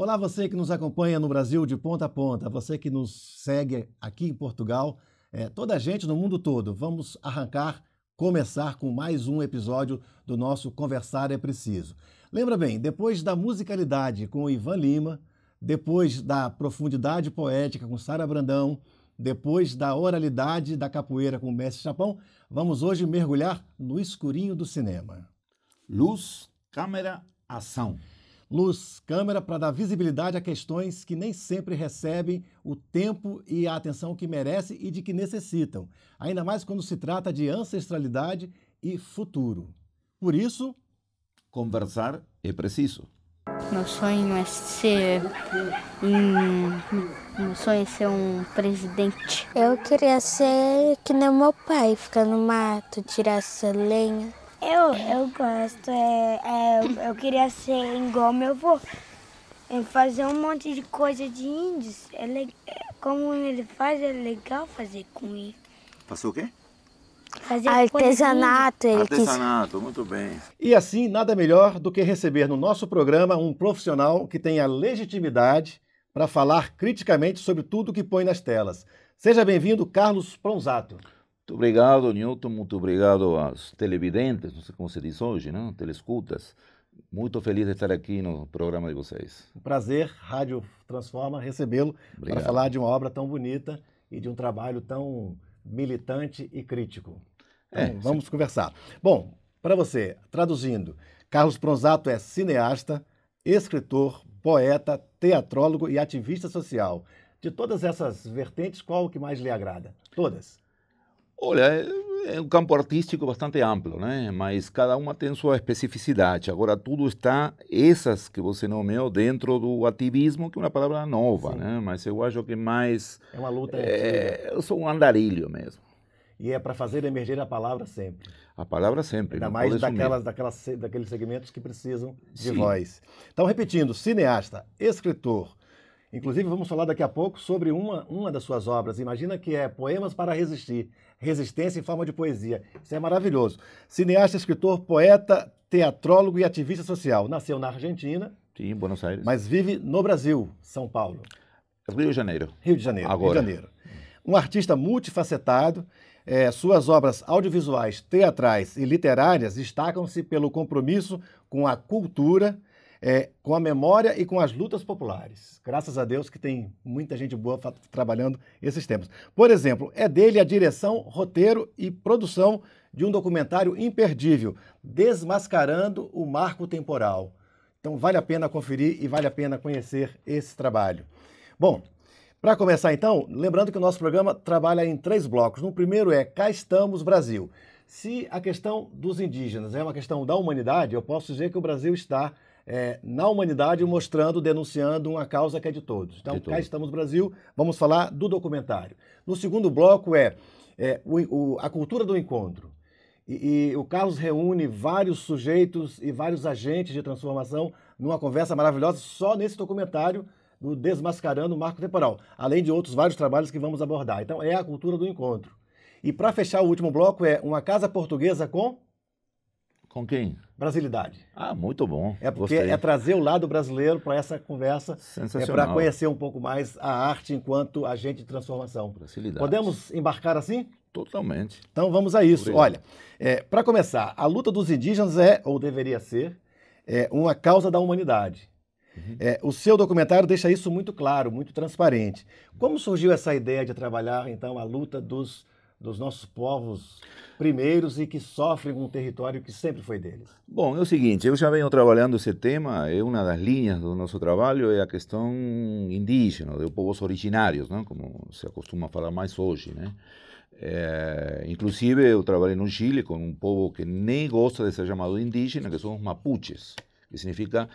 Olá, você que nos acompanha no Brasil de ponta a ponta, você que nos segue aqui em Portugal, toda a gente no mundo todo. Vamos começar com mais um episódio do nosso Conversar é Preciso. Lembra bem, depois da musicalidade com o Ivan Lima, depois da profundidade poética com Sara Brandão, depois da oralidade da capoeira com o Mestre Chapão, vamos hoje mergulhar no escurinho do cinema. Luz, câmera, ação. Luz, câmera para dar visibilidade a questões que nem sempre recebem o tempo e a atenção que merecem e de que necessitam, ainda mais quando se trata de ancestralidade e futuro. Por isso, conversar é preciso. Meu sonho é ser um presidente. Eu queria ser que nem meu pai, ficar no mato, tirar essa lenha. Eu gosto, eu queria ser igual meu avô, fazer um monte de coisa de índios. Como ele faz, é legal fazer com ele. Fazer o quê? Fazer artesanato. Artesanato, muito bem. E assim, nada melhor do que receber no nosso programa um profissional que tenha legitimidade para falar criticamente sobre tudo que põe nas telas. Seja bem-vindo, Carlos Pronzato. Muito obrigado, Newton. Muito obrigado aos televidentes, não sei como se diz hoje, não? Telescutas. Muito feliz de estar aqui no programa de vocês. Um prazer, Rádio Transforma, recebê-lo para falar de uma obra tão bonita e de um trabalho tão militante e crítico. Então, vamos conversar. Bom, para você, traduzindo, Carlos Pronzato é cineasta, escritor, poeta, teatrólogo e ativista social. De todas essas vertentes, qual que mais lhe agrada? Todas? Olha, é um campo artístico bastante amplo, né? Mas cada uma tem sua especificidade. Agora, tudo está, essas que você nomeou, dentro do ativismo, que é uma palavra nova, sim, né? Mas eu acho que mais... É uma luta. Eu sou um andarilho mesmo. E é para fazer emergir a palavra sempre. A palavra sempre. Ainda mais daqueles segmentos que precisam de sim, voz. Então, repetindo, cineasta, escritor. Inclusive, vamos falar daqui a pouco sobre uma das suas obras. Imagina que é Poemas para Resistir. Resistência em forma de poesia. Isso é maravilhoso. Cineasta, escritor, poeta, teatrólogo e ativista social. Nasceu na Argentina. Sim, em Buenos Aires. Mas vive no Brasil, São Paulo. Rio de Janeiro. Rio de Janeiro. Agora. Rio de Janeiro. Um artista multifacetado. Suas obras audiovisuais, teatrais e literárias destacam-se pelo compromisso com a cultura, com a memória e com as lutas populares. Graças a Deus que tem muita gente boa trabalhando esses temas. Por exemplo, é dele a direção, roteiro e produção de um documentário imperdível, Desmascarando o Marco Temporal. Então vale a pena conferir e vale a pena conhecer esse trabalho. Bom, para começar então, lembrando que o nosso programa trabalha em 3 blocos. No primeiro é Cá Estamos, Brasil. Se a questão dos indígenas é uma questão da humanidade, eu posso dizer que o Brasil está na humanidade mostrando, denunciando uma causa que é de todos. Então, Cá Estamos, Brasil, vamos falar do documentário. No segundo bloco a cultura do encontro. E o Carlos reúne vários sujeitos e vários agentes de transformação numa conversa maravilhosa só nesse documentário do Desmascarando o Marco Temporal, além de outros vários trabalhos que vamos abordar. Então, é a cultura do encontro. E para fechar o último bloco uma casa portuguesa com... Com quem? Brasilidade. Ah, muito bom. É porque gostei. É trazer o lado brasileiro para essa conversa, para conhecer um pouco mais a arte enquanto agente de transformação. Brasilidade. Podemos embarcar assim? Totalmente. Então vamos a isso. Obrigado. Olha, para começar, a luta dos indígenas ou deveria ser, uma causa da humanidade. O seu documentário deixa isso muito claro, muito transparente. Como surgiu essa ideia de trabalhar, então, a luta dos nossos povos primeiros e que sofrem um território que sempre foi deles? Bom, é o seguinte, eu já venho trabalhando esse tema, uma das linhas do nosso trabalho é a questão indígena, dos povos originários, não? Como se acostuma falar mais hoje, né? Inclusive, eu trabalhei no Chile com um povo que nem gosta de ser chamado indígena, que são os mapuches, que significa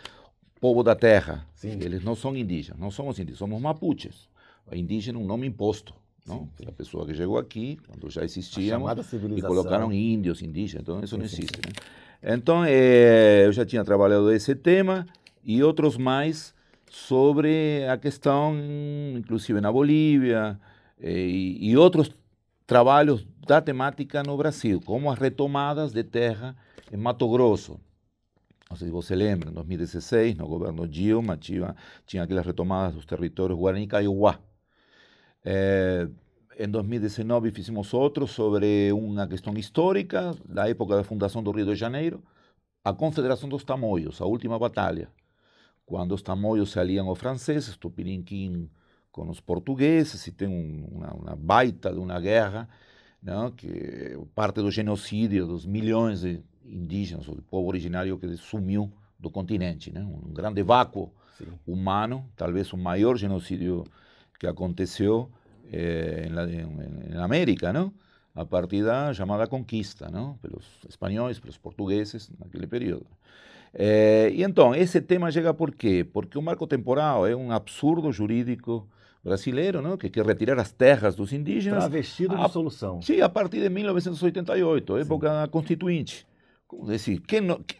povo da terra. Sim. Eles não são indígenas, não somos indígenas, somos mapuches. O indígena é um nome imposto. Não? A pessoa que chegou aqui, quando já existíamos, e colocaram índios, indígenas, então isso não existe. Né? Então, eu já tinha trabalhado esse tema e outros mais sobre a questão, inclusive na Bolívia, e outros trabalhos da temática no Brasil, como as retomadas de terra em Mato Grosso. não sei se você lembra, em 2016, no governo Dilma, tinha aquelas retomadas dos territórios Guarani e Kaiowá. Em 2019 fizemos outro sobre uma questão histórica, da época da fundação do Rio de Janeiro, a Confederação dos Tamoios, a última batalha, quando os tamoios se aliam aos franceses, Tupiniquim com os portugueses, e tem uma baita de uma guerra, não, que parte do genocídio dos milhões de indígenas, ou do povo originário que sumiu do continente, né? Um grande vácuo humano, talvez o maior genocídio que aconteceu na América, não? A partir da chamada conquista, não? Pelos espanhóis, pelos portugueses, naquele período. E então, esse tema chega por quê? Porque o marco temporal é um absurdo jurídico brasileiro, não? Que quer retirar as terras dos indígenas. Travestido de solução. Sim, a partir de 1988, época constituinte. Como dizer,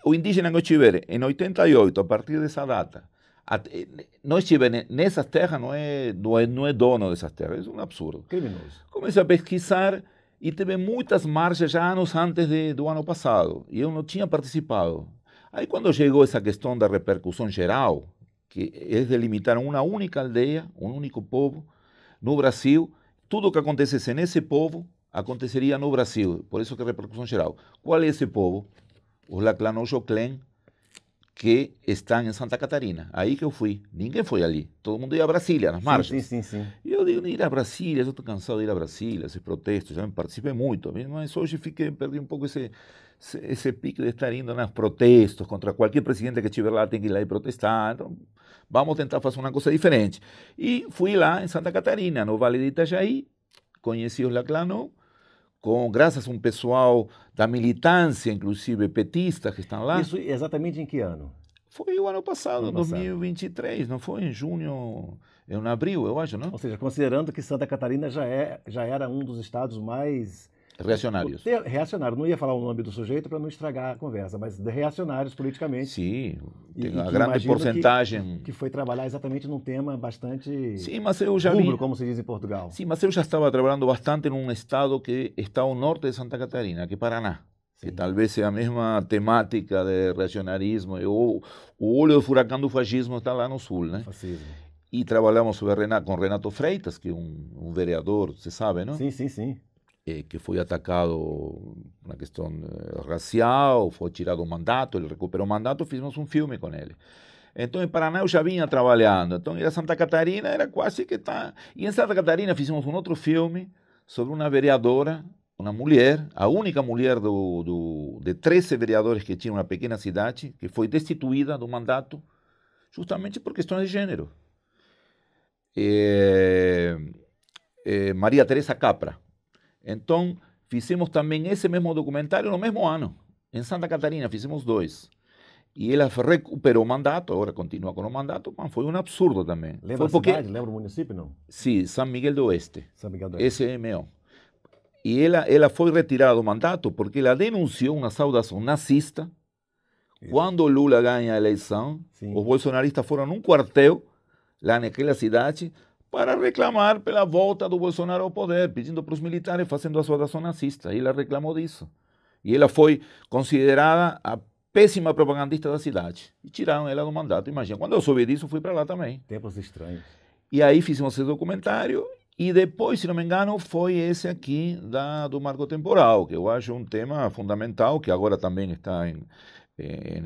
o indígena não estiver em 88, a partir dessa data, não estiver nessas terras, não é dono dessas terras. É um absurdo. Criminoso. Comecei a pesquisar e teve muitas marchas já anos antes do ano passado. E eu não tinha participado. Aí quando chegou essa questão da repercussão geral, que é delimitar uma única aldeia, um único povo, no Brasil, tudo o que acontecesse nesse povo, aconteceria no Brasil. Por isso que é repercussão geral. Qual é esse povo? Os Laclanojoclén, que estão em Santa Catarina. Aí que eu fui. Ninguém foi ali. Todo mundo ia a Brasília, nas marchas. Sim. E eu digo, ir a Brasília, eu estou cansado de ir a Brasília, esses protestos, já participei muito, mas hoje perdi um pouco esse pique de estar indo nos protestos contra qualquer presidente que estiver lá, tem que ir lá e protestar. Então, vamos tentar fazer uma coisa diferente. E fui lá em Santa Catarina, no Vale de Itajaí, conheci os Laclanó, graças a um pessoal da militância, inclusive petistas que estão lá. Isso exatamente em que ano? Foi o ano passado, 2023, não foi em junho, em abril, eu acho, não? Ou seja, considerando que Santa Catarina já era um dos estados mais... reacionários. Reacionário. Não ia falar o nome do sujeito para não estragar a conversa, mas reacionários politicamente. Sim, tem uma grande porcentagem. Que foi trabalhar exatamente num tema bastante... Sim, mas eu já rubro, como se diz em Portugal. Sim, mas eu já estava trabalhando bastante num estado que está ao norte de Santa Catarina, que é Paraná. Sim. Que talvez seja a mesma temática de reacionarismo. O olho do furacão do fascismo está lá no sul, né? Fascismo. E trabalhamos com Renato Freitas, que é um vereador, você sabe, não? Sim. Que foi atacado na questão racial, foi tirado o mandato, ele recuperou o mandato, fizemos um filme com ele. Então, em Paraná eu já vinha trabalhando. Então, em Santa Catarina era quase que tá. E em Santa Catarina fizemos um outro filme sobre uma vereadora, uma mulher, a única mulher de 13 vereadores que tinha uma pequena cidade, que foi destituída do mandato justamente por questões de gênero. Maria Teresa Capra. Então, fizemos também esse mesmo documentário no mesmo ano. Em Santa Catarina, fizemos 2. E ela recuperou o mandato, agora continua com o mandato, mas foi um absurdo também. Lembra a cidade? Lembra o município, não? Sim, São Miguel do Oeste. São Miguel do Oeste. SMO. E ela foi retirada do mandato porque ela denunciou uma saudação nazista. Isso. Quando Lula ganha a eleição, os bolsonaristas foram num quartel, lá naquela cidade, para reclamar pela volta do Bolsonaro ao poder, pedindo para os militares fazendo a saudação nazista. E ela reclamou disso. E ela foi considerada a péssima propagandista da cidade. E tiraram ela do mandato. Imagina, quando eu soube disso, fui para lá também. Tempos estranhos. E aí fizemos esse documentário. E depois, se não me engano, foi esse aqui do marco temporal, que eu acho um tema fundamental, que agora também está em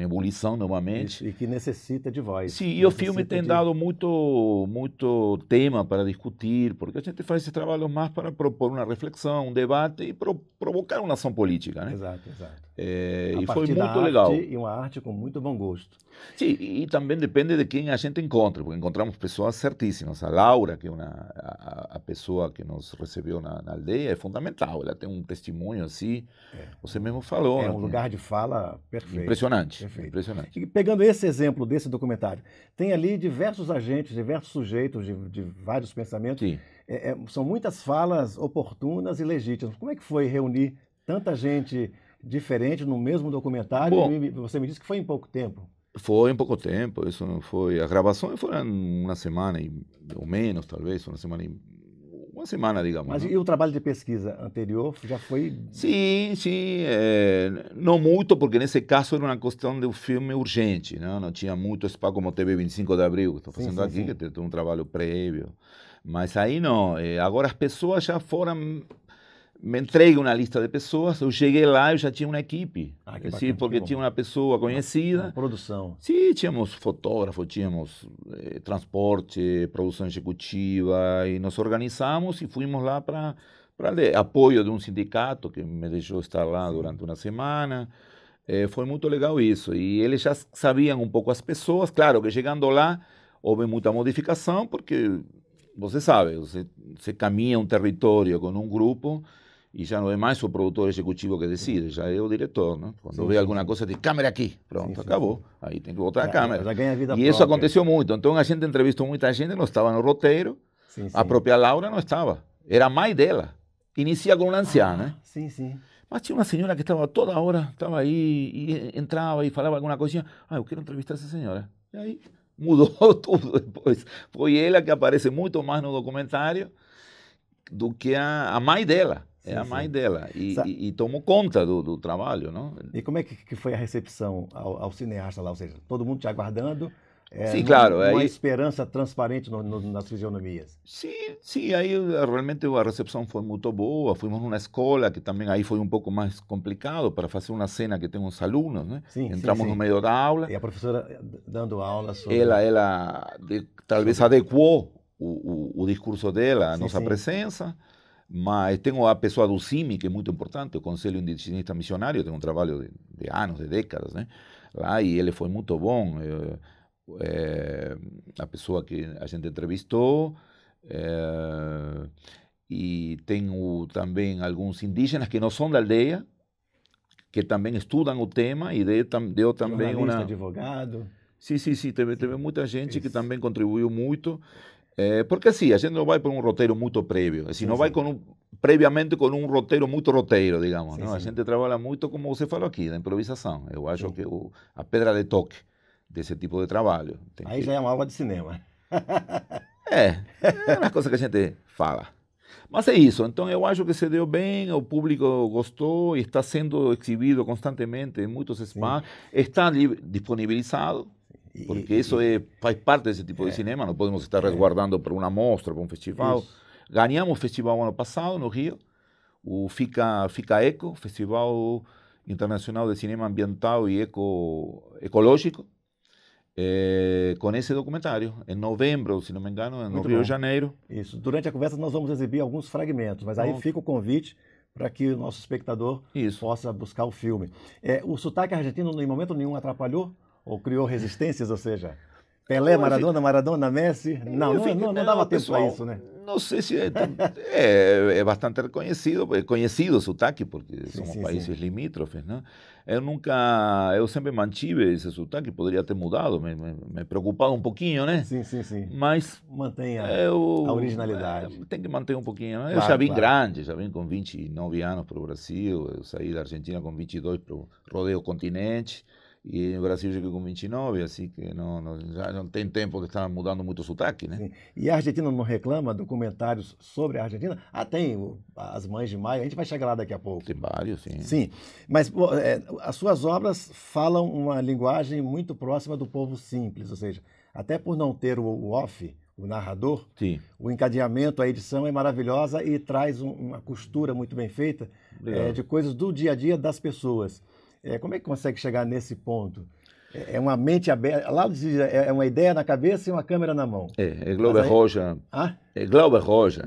ebulição novamente. E que necessita de voz. Sim, e o filme tem dado muito tema para discutir, porque a gente faz esse trabalho mais para propor uma reflexão, um debate e provocar uma ação política, né? Exato. E foi muito legal. E uma arte com muito bom gosto. Sim, e também depende de quem a gente encontra, porque encontramos pessoas certíssimas. A Laura, que é a pessoa que nos recebeu na aldeia, é fundamental. Ela tem um testemunho assim, você mesmo falou. É um lugar de fala perfeito. Impressionante. Impressionante. E pegando esse exemplo desse documentário, tem ali diversos agentes, diversos sujeitos de vários pensamentos. Sim. São muitas falas oportunas e legítimas. Como é que foi reunir tanta gente diferente no mesmo documentário? Bom, você me disse que foi em pouco tempo. Foi em pouco tempo, isso não foi. A gravação foi uma semana ou menos, talvez, uma semana uma semana, digamos. Mas não? e o trabalho de pesquisa anterior já foi... Sim, sim, não muito, porque nesse caso era uma questão de um filme urgente, não tinha muito espaço como teve 25 de abril, que estou fazendo aqui, sim. Que tem um trabalho prévio. Mas aí não, agora as pessoas já foram... Me entreguei uma lista de pessoas, eu cheguei lá, eu já tinha uma equipe. Sim, porque tinha uma pessoa conhecida. Uma produção. Sim, tínhamos fotógrafo, tínhamos transporte, produção executiva, e nos organizamos e fomos lá para apoio de um sindicato que me deixou estar lá durante uma semana. Foi muito legal isso. E eles já sabiam um pouco as pessoas. Claro que chegando lá, houve muita modificação, porque você sabe, você caminha um território com um grupo e já não é mais o produtor executivo que decide, já é o diretor, né? Quando vê alguma coisa, diz, câmera aqui, pronto, acabou. Aí tem que botar a câmera. Já ganha vida e isso aconteceu muito. Então a gente entrevistou muita gente, não estava no roteiro, a própria Laura não estava. Era a mãe dela. Inicia com uma anciã, né? Sim, sim. Mas tinha uma senhora que estava toda hora, estava aí, e entrava e falava alguma coisinha. Ah, eu quero entrevistar essa senhora. E aí mudou tudo depois. Foi ela que aparece muito mais no documentário do que a mãe dela. É a mãe dela. E tomou conta do trabalho, não? E como é que foi a recepção ao cineasta lá? Ou seja, todo mundo te aguardando? Sim, claro. Uma esperança transparente nas fisionomias. Sim, aí realmente a recepção foi muito boa. Fomos numa escola que também aí foi um pouco mais complicado para fazer uma cena que tem uns alunos, né? Entramos no meio da aula. E a professora dando aula sobre... Ela talvez adequou o discurso dela à nossa presença. Mas tenho a pessoa do CIMI, que é muito importante, o Conselho Indigenista Missionário, tem um trabalho de anos, de décadas, né? Lá, e ele foi muito bom. A pessoa que a gente entrevistou. E tenho também alguns indígenas que não são da aldeia, que também estudam o tema, e deu também uma... advogado. Sim, teve muita gente que também contribuiu muito. Porque assim, a gente não vai por um roteiro muito prévio, assim, não vai previamente com um roteiro muito roteiro, digamos. Não? A gente trabalha muito, como você falou aqui, da improvisação. Eu acho que a pedra de toque desse tipo de trabalho. Aí já é uma aula de cinema. É uma coisa que a gente fala. Mas é isso, então eu acho que se deu bem, o público gostou e está sendo exibido constantemente em muitos espaços, está disponibilizado. Porque isso faz parte desse tipo de cinema, não podemos estar resguardando para uma mostra, para um festival. Isso. Ganhamos o festival ano passado, no Rio, o Fica Eco, Festival Internacional de Cinema Ambiental e Ecológico, com esse documentário, em novembro, se não me engano, no Rio de Janeiro. Isso, durante a conversa nós vamos exibir alguns fragmentos, mas aí fica o convite para que o nosso espectador possa buscar o filme. O sotaque argentino, em momento nenhum, atrapalhou? Ou criou resistências, ou seja, Pelé, Maradona, Messi? Não dava tempo para isso, né? Não sei se é bastante conhecido o sotaque, porque somos países limítrofes, né? Eu sempre mantive esse sotaque, poderia ter mudado, me preocupava um pouquinho, né? Sim. Mas mantenha a originalidade. Tem que manter um pouquinho, né? Claro, eu já vim grande, já vim com 29 anos para o Brasil, eu saí da Argentina com 22 para o rodeio continente. E no Brasil cheguei com 29, assim que já não tem tempo de estar mudando muito o sotaque, né? Sim. E a Argentina não reclama documentários sobre a Argentina? Tem As Mães de Maio, a gente vai chegar lá daqui a pouco. Tem vários, sim. Sim, mas as suas obras falam uma linguagem muito próxima do povo simples, ou seja, até por não ter o off, o narrador, o encadeamento, a edição é maravilhosa e traz uma costura muito bem feita de coisas do dia a dia das pessoas. Como é que consegue chegar nesse ponto? É uma mente aberta, lá é uma ideia na cabeça e uma câmera na mão. Glauber Rocha. Glauber Rocha.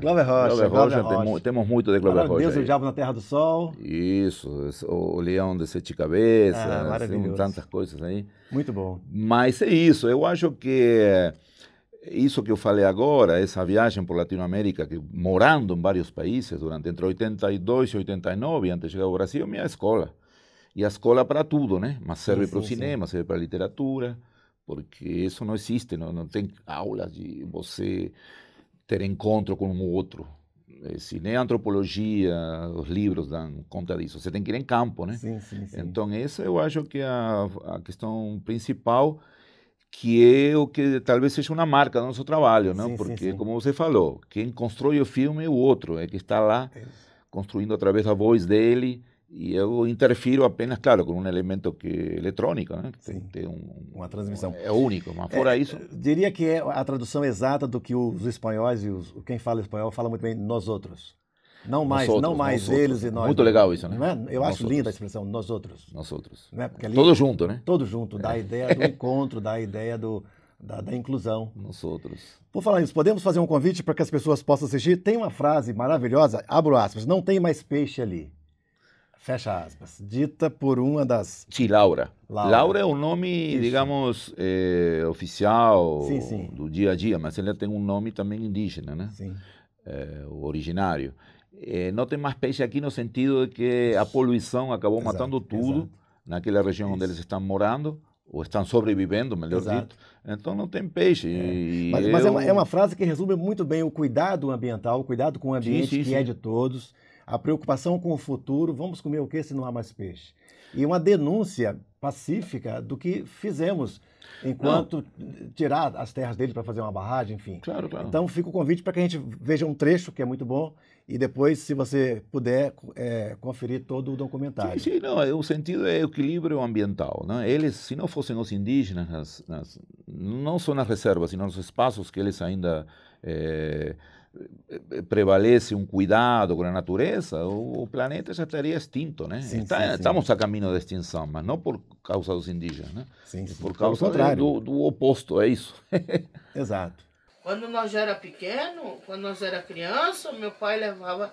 Temos muito de Glauber Rocha. Deus e o Diabo na Terra do Sol. Isso, o Leão de Sete Cabeças, maravilhoso. Tantas coisas aí. Muito bom. Mas é isso, eu acho que isso que eu falei agora, essa viagem por Latinoamérica, que morando em vários países, entre 82 e 89, antes de chegar ao Brasil, é minha escola. E a escola para tudo, né? Mas serve para o cinema, serve para a literatura, porque isso não existe, não tem aulas de você ter encontro com um outro. Nem a antropologia, os livros dão conta disso. Você tem que ir em campo, né? Sim. Então, essa eu acho que é a questão principal. que é o que talvez seja uma marca do nosso trabalho, não? Sim, Porque, sim, sim. como você falou, quem constrói o filme é o outro, é que está lá construindo através da voz dele, e eu interfiro apenas, claro, com um elemento que é eletrônico, né? Sim. Tem Uma transmissão. É único, mas fora isso... Diria que é a tradução exata do que os espanhóis e quem fala espanhol fala muito bem, nós outros. Não mais, Nós não outros, mais nós eles outros. e nós. Muito legal isso, né? Não é? Eu Nós acho linda a outros. expressão, nós outros. Nós outros. Né? Porque ali, Todo junto, né? todo junto, dá a ideia do encontro, dá a ideia da inclusão. Nós outros. Por falar nisso, podemos fazer um convite para que as pessoas possam assistir? Tem uma frase maravilhosa, abro aspas, não tem mais peixe ali. Fecha aspas. Dita por uma das... Sim, Laura. Laura. Laura é o nome, digamos, oficial Sim, sim. do dia a dia, mas ela tem um nome também indígena, né? Sim. O originário. Não tem mais peixe aqui no sentido de que a poluição acabou Exato, matando tudo exato. naquela região onde eles estão morando, ou estão sobrevivendo, melhor Exato. dito. Então não tem peixe. E Mas é uma frase que resume muito bem o cuidado ambiental, o cuidado com o ambiente, sim, que sim. é de todos, a preocupação com o futuro, vamos comer o que se não há mais peixe? E uma denúncia pacífica do que fizemos enquanto tirar as terras deles para fazer uma barragem, enfim. Claro, claro. Então fica o convite para que a gente veja um trecho que é muito bom e depois, se você puder, conferir todo o documentário. Sim, não, o sentido é o equilíbrio ambiental. Né? Eles, se não fossem os indígenas, não só nas reservas, sino nos espaços que eles ainda prevalece um cuidado com a natureza, o planeta já estaria extinto, né? Sim, sim. Estamos a caminho da extinção, mas não por causa dos indígenas, né? Sim, Por causa do oposto, é isso. Exato. Quando nós era pequeno, quando nós era criança, meu pai levava,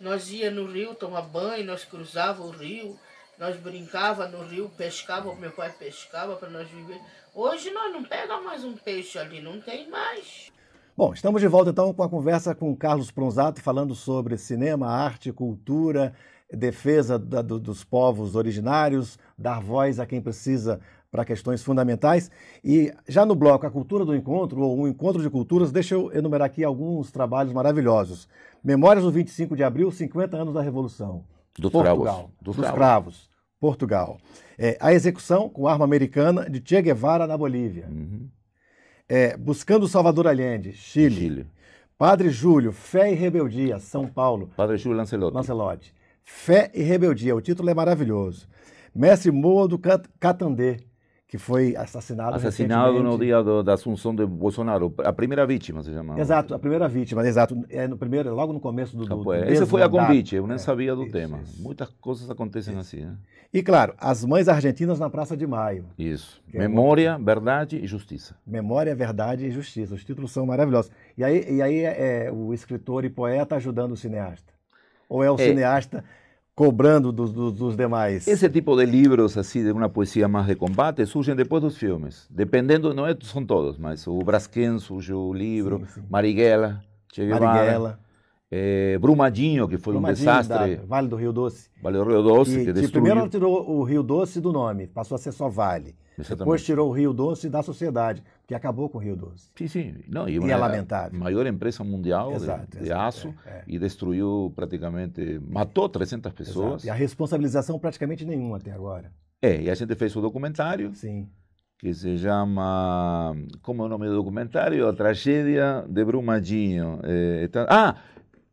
nós ia no rio tomar banho, nós cruzava o rio, nós brincava no rio, pescava, meu pai pescava para nós viver. Hoje nós não pega mais um peixe ali, não tem mais. Bom, estamos de volta então com a conversa com Carlos Pronzato, falando sobre cinema, arte, cultura, defesa dos povos originários, dar voz a quem precisa para questões fundamentais. E já no bloco A Cultura do Encontro, ou o Encontro de Culturas, deixa eu enumerar aqui alguns trabalhos maravilhosos. Memórias do 25 de abril, 50 anos da Revolução. Portugal. Dos cravos. Portugal. A execução com arma americana de Che Guevara na Bolívia. Uhum. Buscando Salvador Allende, Chile. Padre Júlio, Fé e Rebeldia, São Paulo. Padre Júlio Lancelotti. Fé e Rebeldia, o título é maravilhoso. Mestre Moa do Catandê, que foi assassinado no dia da assunção de Bolsonaro, a primeira vítima se chamava. Exato, a primeira vítima, exato. Logo no começo do esse foi a convite, eu nem sabia do tema. Isso. Muitas coisas acontecem assim, né? E claro, as mães argentinas na Praça de Maio. Isso. Memória, Verdade e Justiça. Memória, Verdade e Justiça. Os títulos são maravilhosos. E aí o escritor e poeta ajudando o cineasta? Ou é o cineasta cobrando dos demais? Esse tipo de livros, assim, de uma poesia mais de combate, surgem depois dos filmes. Dependendo, não são todos, mas o Braskem surgiu o livro, sim. Marighella, Che Guevara, Brumadinho, que foi um desastre. Vale do Rio Doce. Vale do Rio Doce, que destruiu. Primeiro ela tirou o Rio Doce do nome, passou a ser só Vale. Exatamente. Depois tirou o Rio Doce da sociedade, que acabou com o Rio Doce. Sim. Não, E é lamentável. Maior empresa mundial de aço e destruiu praticamente, matou 300 pessoas. Exato. E a responsabilização praticamente nenhuma até agora. E a gente fez o documentário. Sim. Que se chama, como é o nome do documentário? A Tragédia de Brumadinho.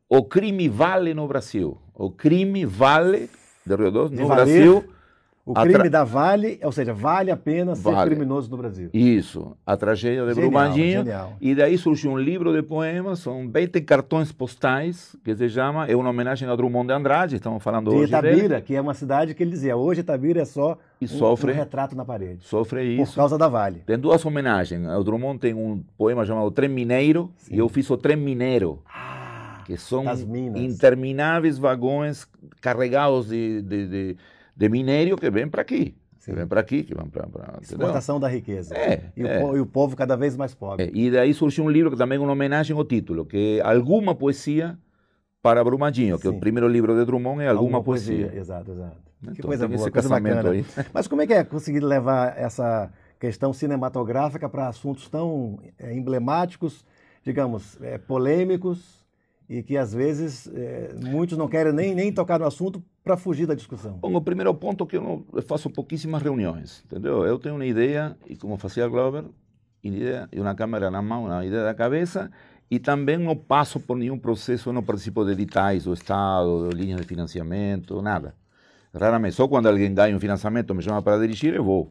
O crime vale no Brasil. O crime vale de Rio Doce no Brasil. O crime da Vale, ou seja, vale a pena ser criminoso no Brasil. Isso, a tragédia de Brumadinho. Genial. E daí surgiu um livro de poemas, são 20 cartões postais, que se chama, é uma homenagem a Drummond de Andrade, estamos falando hoje de Itabira, dele. que é uma cidade que ele dizia, hoje Itabira é só um retrato na parede. Sofre isso. Por causa da Vale. Tem duas homenagens. O Drummond tem um poema chamado Trem Mineiro, e eu fiz o Trem Mineiro. Que são intermináveis vagões carregados de minério que vem para aqui. Que vem para aqui, que vão para... Exportação da riqueza. E o povo cada vez mais pobre. E daí surgiu um livro que também é uma homenagem ao título, que é Alguma Poesia para Brumadinho, que é o primeiro livro de Drummond, é Alguma Poesia. Exato. Então, que coisa boa, coisa bacana. Aí. Mas como é que é conseguir levar essa questão cinematográfica para assuntos tão emblemáticos, digamos, polêmicos e que às vezes muitos não querem nem tocar no assunto para fugir da discussão. Bom, o primeiro ponto é que eu faço pouquíssimas reuniões, entendeu? Eu tenho uma ideia, e como fazia Glover, ideia e uma câmera na mão, uma ideia da cabeça, e também não passo por nenhum processo, eu não participo de editais do Estado, de linhas de financiamento, nada. Raramente, só quando alguém ganha um financiamento, me chama para dirigir, eu vou.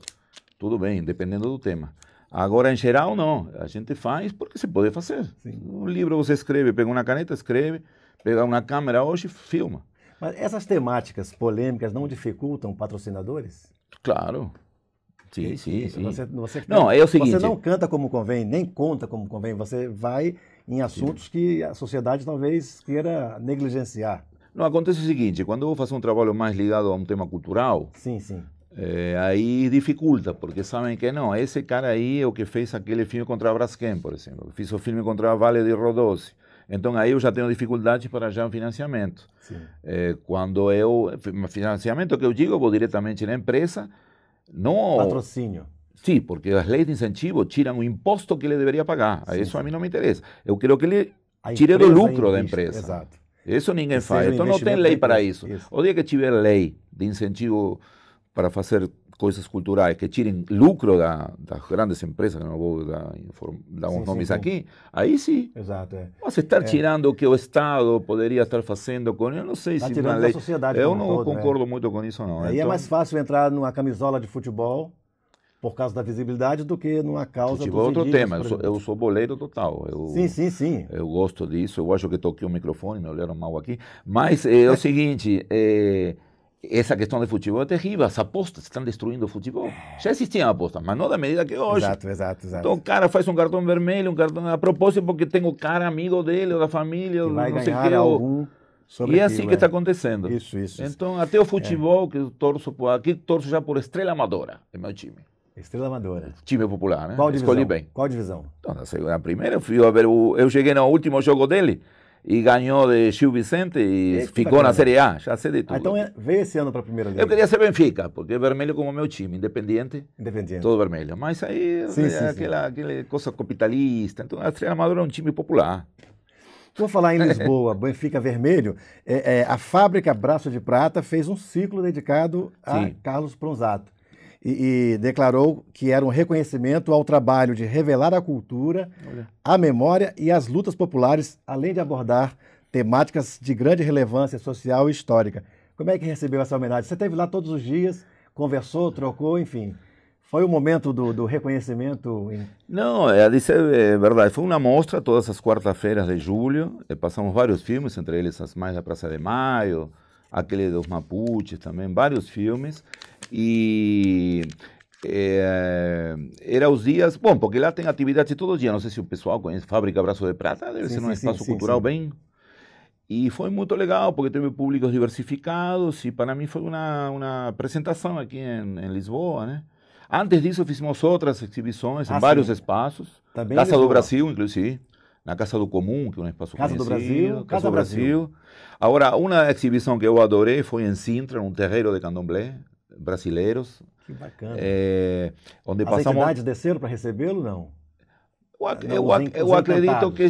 Tudo bem, dependendo do tema. Agora, em geral, não. A gente faz porque se pode fazer. Sim. Um livro você escreve, pega uma caneta, escreve, pega uma câmera hoje, filma. Mas essas temáticas polêmicas não dificultam patrocinadores? Claro. Sim. Não, é o seguinte... Você não canta como convém, nem conta como convém. Você vai em assuntos que a sociedade talvez queira negligenciar. Não, acontece o seguinte, quando eu vou fazer um trabalho mais ligado a um tema cultural... Sim, sim. Aí dificulta, porque sabem que não, esse cara aí é o que fez aquele filme contra a Braskem, por exemplo. Fiz o filme contra a Vale de Rodossi. Então aí eu já tenho dificuldade para já um financiamento. Quando financiamento que eu digo, eu vou diretamente na empresa. Não... Patrocínio. Sim, porque as leis de incentivo tiram o imposto que ele deveria pagar. Isso a mim não me interessa. Eu quero que ele tire do lucro da empresa. Exato. Isso ninguém faz. Então não tem lei para isso. O dia que tiver lei de incentivo para fazer coisas culturais que tirem lucro das grandes empresas, que não vou dar uns nomes aqui, aí sim. Exato. Você está tirando o que o Estado poderia estar fazendo com ele, eu não sei se uma lei... sociedade eu não concordo muito com isso, não. Aí então... é mais fácil entrar numa camisola de futebol por causa da visibilidade do que numa causa futebol é outro tema, eu sou boleiro total. Sim. Eu gosto disso, eu acho que toquei o microfone, me olharam mal aqui, mas é o seguinte... Essa questão de futebol é terrível, as apostas estão destruindo o futebol. Já existiam apostas, mas não da medida que hoje. Exato. Então o cara faz um cartão vermelho, um cartão a propósito, porque tem o cara amigo dele, ou da família, ou não sei o que. E é assim que está acontecendo. Isso. Então até o futebol, que eu torço, aqui torço já por Estrela Amadora, é meu time. Estrela Amadora. Time popular, né? Qual divisão? Escolhi bem. Qual divisão? Então, a primeira, eu cheguei no último jogo dele, e ganhou de Gil Vicente e ficou na Série A, já sei de tudo. Então veio esse ano para a Primeira Liga. Eu queria ser Benfica, porque é vermelho como meu time, Independiente. Todo vermelho. Mas aí aquela coisa capitalista, então a Estrela Amadora é um time popular. Vou falar em Lisboa, Benfica vermelho, a fábrica Braço de Prata fez um ciclo dedicado a Carlos Pronzato. E declarou que era um reconhecimento ao trabalho de revelar a cultura, a memória e as lutas populares, além de abordar temáticas de grande relevância social e histórica. Como é que recebeu essa homenagem? Você esteve lá todos os dias, conversou, trocou, enfim. Foi o momento do reconhecimento? Não, é verdade. Foi uma mostra todas as quartas-feiras de julho. Passamos vários filmes, entre eles As Mães da Praça de Maio, aquele dos Mapuches também, vários filmes. E era os dias, bom, porque lá tem atividade todo dia, não sei se o pessoal conhece Fábrica Braço de Prata, deve ser um espaço cultural bem... E foi muito legal, porque teve públicos diversificados, e para mim foi uma apresentação aqui em Lisboa, né? Antes disso fizemos outras exibições em vários espaços, também Casa do Brasil, inclusive, na Casa do Comum, que é um espaço Casa conhecido. Casa do Brasil. Agora, uma exibição que eu adorei foi em Sintra, num terreiro de candomblé, brasileiros. Que bacana. Onde as entidades desceram para recebê-lo, não? Eu acredito que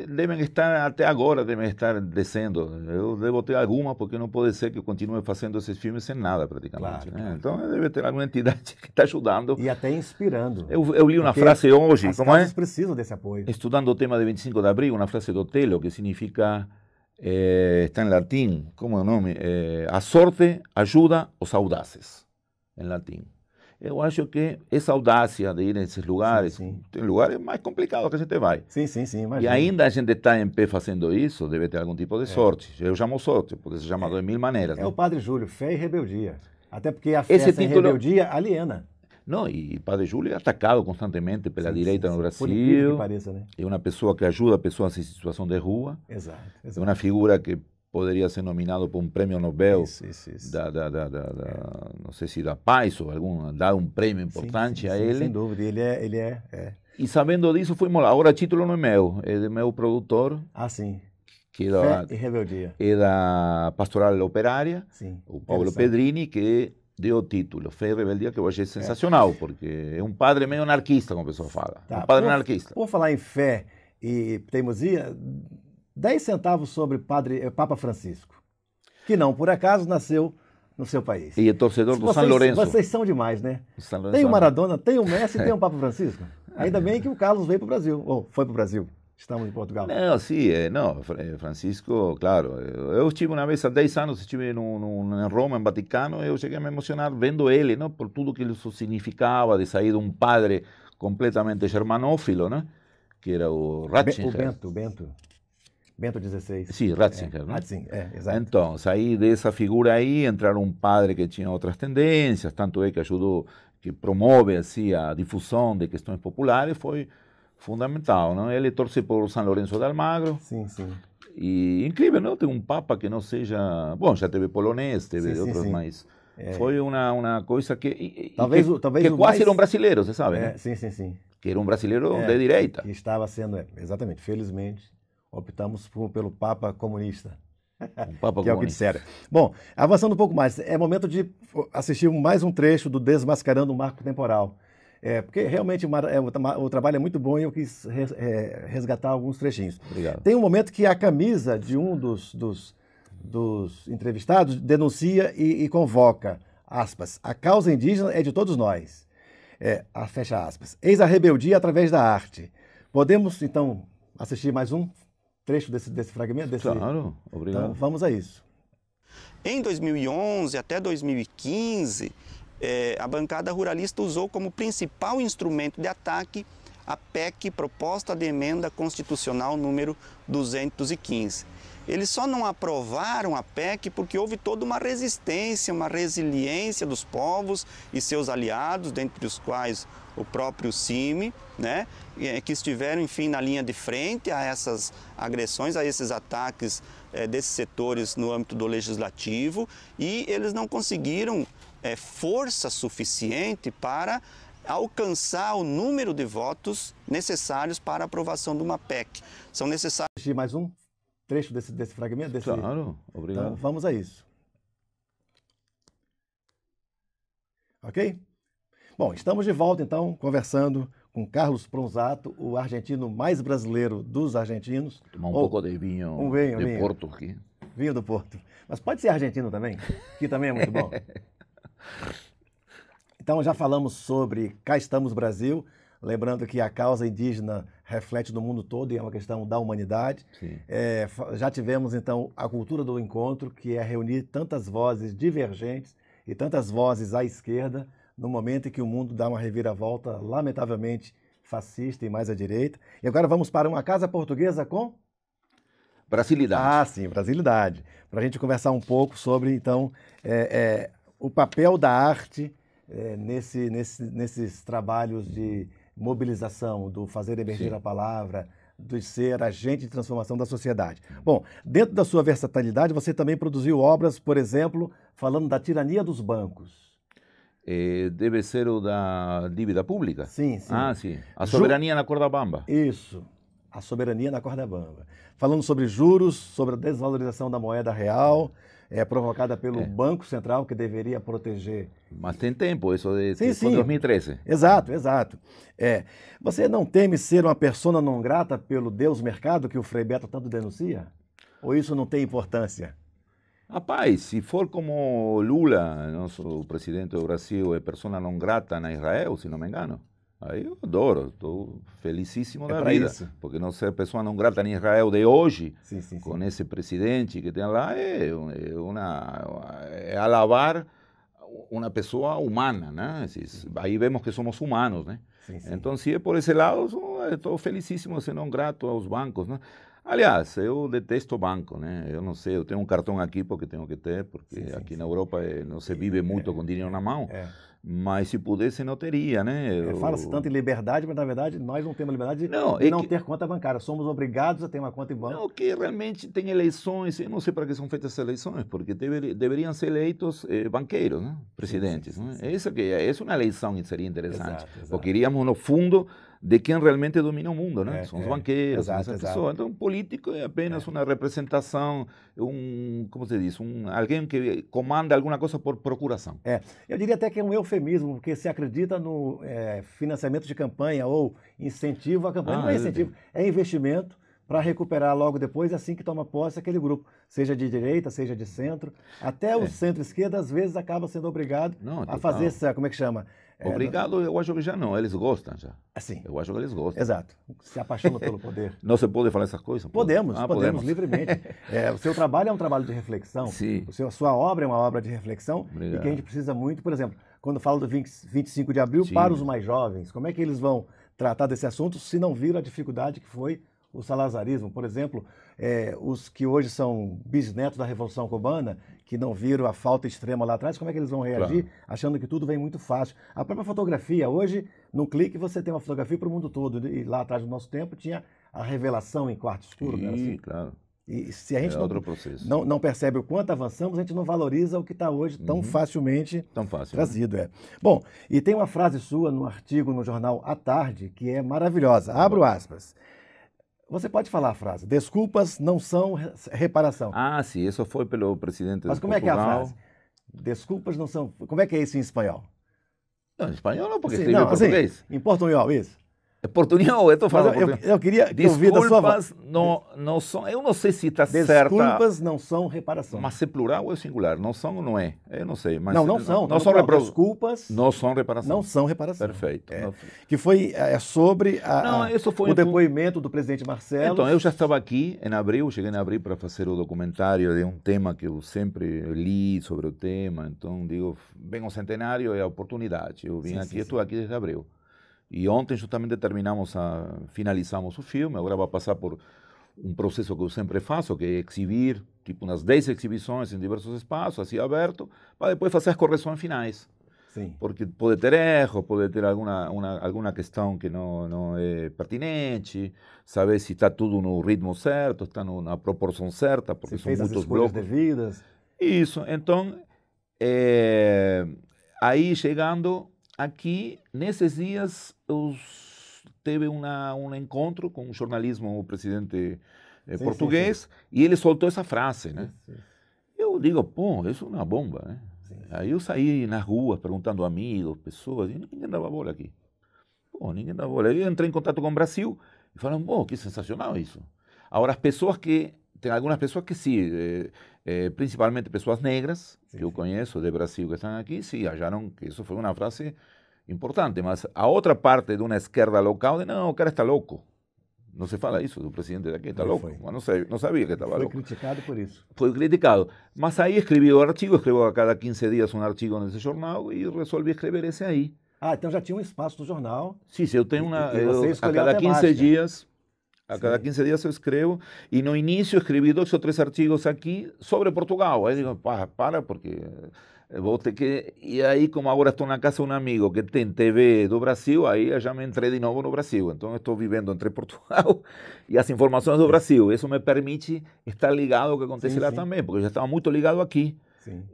devem estar, até agora, devem estar descendo. Eu devo ter alguma, porque não pode ser que eu continue fazendo esses filmes sem nada, praticamente. Claro. Então, deve ter alguma entidade que está ajudando. E até inspirando. Eu li uma frase hoje. As casas precisam desse apoio. Estudando o tema de 25 de abril, uma frase do Otelo, que significa, está em latim, como é o nome? A sorte ajuda os audazes, em latim. Eu acho que essa audácia de ir nesses lugares, tem lugares mais complicados que a gente vai. Sim, imagina. E ainda a gente está em pé fazendo isso, deve ter algum tipo de sorte. Eu chamo sorte, pode ser chamado de mil maneiras. O Padre Júlio, fé e rebeldia. Até porque a fé sem rebeldia aliena. Não, e Padre Júlio é atacado constantemente pela direita no Brasil. Por incrível que pareça, né? É uma pessoa que ajuda pessoas em situação de rua. Exato. É uma figura que poderia ser nominado por um prêmio Nobel, não sei se da Paz ou dar um prêmio importante a ele. Sem dúvida, ele é. E sabendo disso, fomos lá. Agora o título não é meu, é do meu produtor. Ah, sim. Que Fé e Rebeldia. É da Pastoral Operária, o Paulo Pedrini, que deu o título, Fé e Rebeldia, que eu achei sensacional, porque é um padre meio anarquista, como a pessoa fala. Um padre anarquista. Por falar em fé e teimosia, 10 centavos sobre Papa Francisco, que não, por acaso, nasceu no seu país. E é torcedor do São Lourenço. Vocês são demais, né? Lourenço, tem o Maradona, tem o Messi, tem o Papa Francisco. Ainda bem que o Carlos veio para o Brasil, ou foi para o Brasil. Estamos em Portugal. Não, sim, não, Francisco, claro. Eu estive uma vez há 10 anos, estive em Roma, em Vaticano, eu cheguei a me emocionar vendo ele, não, por tudo que isso significava, de sair de um padre completamente germanófilo, né, que era o Ratzinger. Bento XVI. Sim, Ratzinger, né? Ratzinger, exato. Então, sair dessa figura aí, entrar um padre que tinha outras tendências, tanto é que ajudou, que promove assim, a difusão de questões populares, foi fundamental, não? Ele torce por São Lourenço de Almagro. Sim, sim. E incrível, não? Tem um papa que não seja... Bom, já teve polonês, teve outros, sim. Mas foi uma coisa que... Talvez que quase era um brasileiro, você sabe, né? Sim, sim, sim. Que era um brasileiro de direita. Que estava sendo... exatamente, felizmente, optamos pelo papa comunista. Um papa que é o que disseram. Bom, avançando um pouco mais, é momento de assistir mais um trecho do Desmascarando o Marco Temporal. Porque realmente o trabalho é muito bom e eu quis resgatar alguns trechinhos. Obrigado. Tem um momento que a camisa de um dos entrevistados denuncia e convoca, aspas, a causa indígena é de todos nós. Fecha aspas. Eis a rebeldia através da arte. Podemos, então, assistir mais um trecho desse fragmento? Claro, obrigado. Então, vamos a isso. Em 2011 até 2015... a bancada ruralista usou como principal instrumento de ataque a PEC, Proposta de Emenda Constitucional número 215. Eles só não aprovaram a PEC porque houve toda uma resistência, uma resiliência dos povos e seus aliados, dentre os quais o próprio CIMI, né, que estiveram, enfim, na linha de frente a essas agressões, a esses ataques desses setores no âmbito do legislativo, e eles não conseguiram força suficiente para alcançar o número de votos necessários para a aprovação de uma PEC. São necessários... Mais um trecho desse fragmento? Claro, obrigado. Então, vamos a isso. Ok? Bom, estamos de volta, então, conversando com Carlos Pronzato, o argentino mais brasileiro dos argentinos. Tomar um pouco de vinho de Porto aqui. Vinho do Porto. Mas pode ser argentino também, que também é muito bom. Então, já falamos sobre Cá Estamos Brasil, lembrando que a causa indígena reflete no mundo todo e é uma questão da humanidade. Já tivemos, então, a cultura do encontro, que é reunir tantas vozes divergentes e tantas vozes à esquerda, no momento em que o mundo dá uma reviravolta, lamentavelmente, fascista e mais à direita. E agora vamos para uma casa portuguesa com... Brasilidade. Sim, Brasilidade. Para a gente conversar um pouco sobre, então, o papel da arte nesses trabalhos de mobilização, do fazer emergir a palavra, do ser agente de transformação da sociedade. Bom, dentro da sua versatilidade, você também produziu obras, por exemplo, falando da tirania dos bancos. Deve ser o da dívida pública? Sim, sim. Sim. A soberania na corda bamba. Isso, a soberania na corda bamba. Falando sobre juros, sobre a desvalorização da moeda real, provocada pelo Banco Central, que deveria proteger. Mas tem tempo, isso de sim. 2013. Exato. Você não teme ser uma persona não grata pelo Deus mercado que o Frei Beto tanto denuncia? Ou isso não tem importância? Rapaz, se for como Lula, nosso presidente do Brasil, é persona não grata na Israel, se não me engano, aí eu adoro, estou felicíssimo da vida. Isso. Porque não ser pessoa não grata em Israel de hoje, sim. com esse presidente que tem lá, é alabar uma pessoa humana, né? Aí vemos que somos humanos, né? Sim. Então, se é por esse lado, estou felicíssimo de ser não grato aos bancos, né? Aliás, eu detesto banco, né? Eu não sei, eu tenho um cartão aqui porque tenho que ter, porque aqui na Europa não se vive muito com dinheiro na mão, mas se pudesse não teria, né? Fala-se tanto em liberdade, mas na verdade nós não temos liberdade de não ter conta bancária, somos obrigados a ter uma conta em banco. Não, que realmente tem eleições, eu não sei para que são feitas as eleições, porque deveriam ser eleitos banqueiros, né? Presidentes. Né? Essa é uma eleição que seria interessante, exato. Porque iríamos no fundo de quem realmente domina o mundo, né? São os banqueiros, essas pessoas. Então, político é apenas uma representação, como se diz, alguém que comanda alguma coisa por procuração. Eu diria até que é um eufemismo, porque se acredita no financiamento de campanha ou incentivo à campanha. Não é incentivo, é investimento para recuperar logo depois, assim que toma posse aquele grupo, seja de direita, seja de centro, até o centro-esquerda às vezes acaba sendo obrigado a fazer essa, como é que chama? Obrigado, eu acho que já não, eles gostam já. Assim. Eu acho que eles gostam. Exato, se apaixonam pelo poder. Não se pode falar essas coisas? Podemos livremente. O seu trabalho é um trabalho de reflexão, Sim. A sua obra é uma obra de reflexão, Obrigado. E que a gente precisa muito, por exemplo, quando falo do 25 de abril, Sim. para os mais jovens, como é que eles vão tratar desse assunto se não viram a dificuldade que foi o salazarismo? Por exemplo, os que hoje são bisnetos da Revolução Cubana, que não viram a falta extrema lá atrás, como é que eles vão reagir, achando que tudo vem muito fácil? A própria fotografia, hoje, num clique você tem uma fotografia para o mundo todo, e lá atrás do nosso tempo tinha a revelação em quarto escuro, né? Assim. Claro. E se a gente outro processo. Não percebe o quanto avançamos, a gente não valoriza o que está hoje tão facilmente trazido. Bom, e tem uma frase sua no artigo no jornal À Tarde que é maravilhosa. Abro aspas. Você pode falar a frase. Desculpas não são reparação. Ah, sim, isso foi pelo presidente de Portugal. Mas como é que é a frase? Desculpas não são... Como é que é isso em espanhol? Não, em espanhol não, porque escrevi em português. Assim, em portunhol, isso? Portunhol, eu estou falando eu queria ouvir da sua voz. Não são, eu não sei se está certa. Desculpas não são reparação. Mas é plural ou é singular? Não são ou não é? Eu não sei. Mas não são. Não são Desculpas. Não são reparação. Não são reparação. Perfeito. Que foi sobre foi o depoimento do presidente Marcelo. Então, eu já estava aqui em abril, cheguei em abril para fazer o documentário de um tema que eu sempre li sobre o tema. Então, digo, vem o centenário, é a oportunidade. Eu vim aqui, estou aqui desde abril. E ontem justamente finalizamos o filme, agora vai passar por um processo que eu sempre faço, que é exibir, tipo umas 10 exibições em diversos espaços, assim aberto, para depois fazer as correções finais. Sim. Porque pode ter erro, pode ter alguma questão que não é pertinente, saber se está tudo no ritmo certo, está na proporção certa, porque são muitos blocos devidas. Isso, então, aí chegando... Aqui, nesses dias, teve um encontro com um jornalismo, o presidente português, e ele soltou essa frase, né? Eu digo, pô, isso é uma bomba, né? Aí eu saí na rua perguntando a amigos, pessoas, e ninguém dava bola aqui. Pô, ninguém dava bola. Aí eu entrei em contato com o Brasil e falaram, pô, que sensacional isso. Agora, tem algumas pessoas que sim, principalmente pessoas negras, que eu conheço de Brasil que estão aqui, sim, acharam que isso foi uma frase importante, mas a outra parte de uma esquerda local, não, o cara está louco. Não se fala isso do presidente daqui, está louco. Mas não sabia que estava louco. Foi criticado por isso. Foi criticado. Mas aí escrevi o artigo, escrevo a cada 15 dias um artigo nesse jornal e resolvi escrever esse aí. Ah, então já tinha um espaço no jornal. Sim, eu tenho a cada 15 dias... A cada 15 dias eu escrevo, e no início escrevi 2 ou 3 artigos aqui sobre Portugal. Aí digo, para, porque vou ter que... E aí, como agora estou na casa de um amigo que tem TV do Brasil, aí eu já me entrei de novo no Brasil. Então, eu estou vivendo entre Portugal e as informações do Brasil. Isso me permite estar ligado ao que acontece lá também, porque eu já estava muito ligado aqui,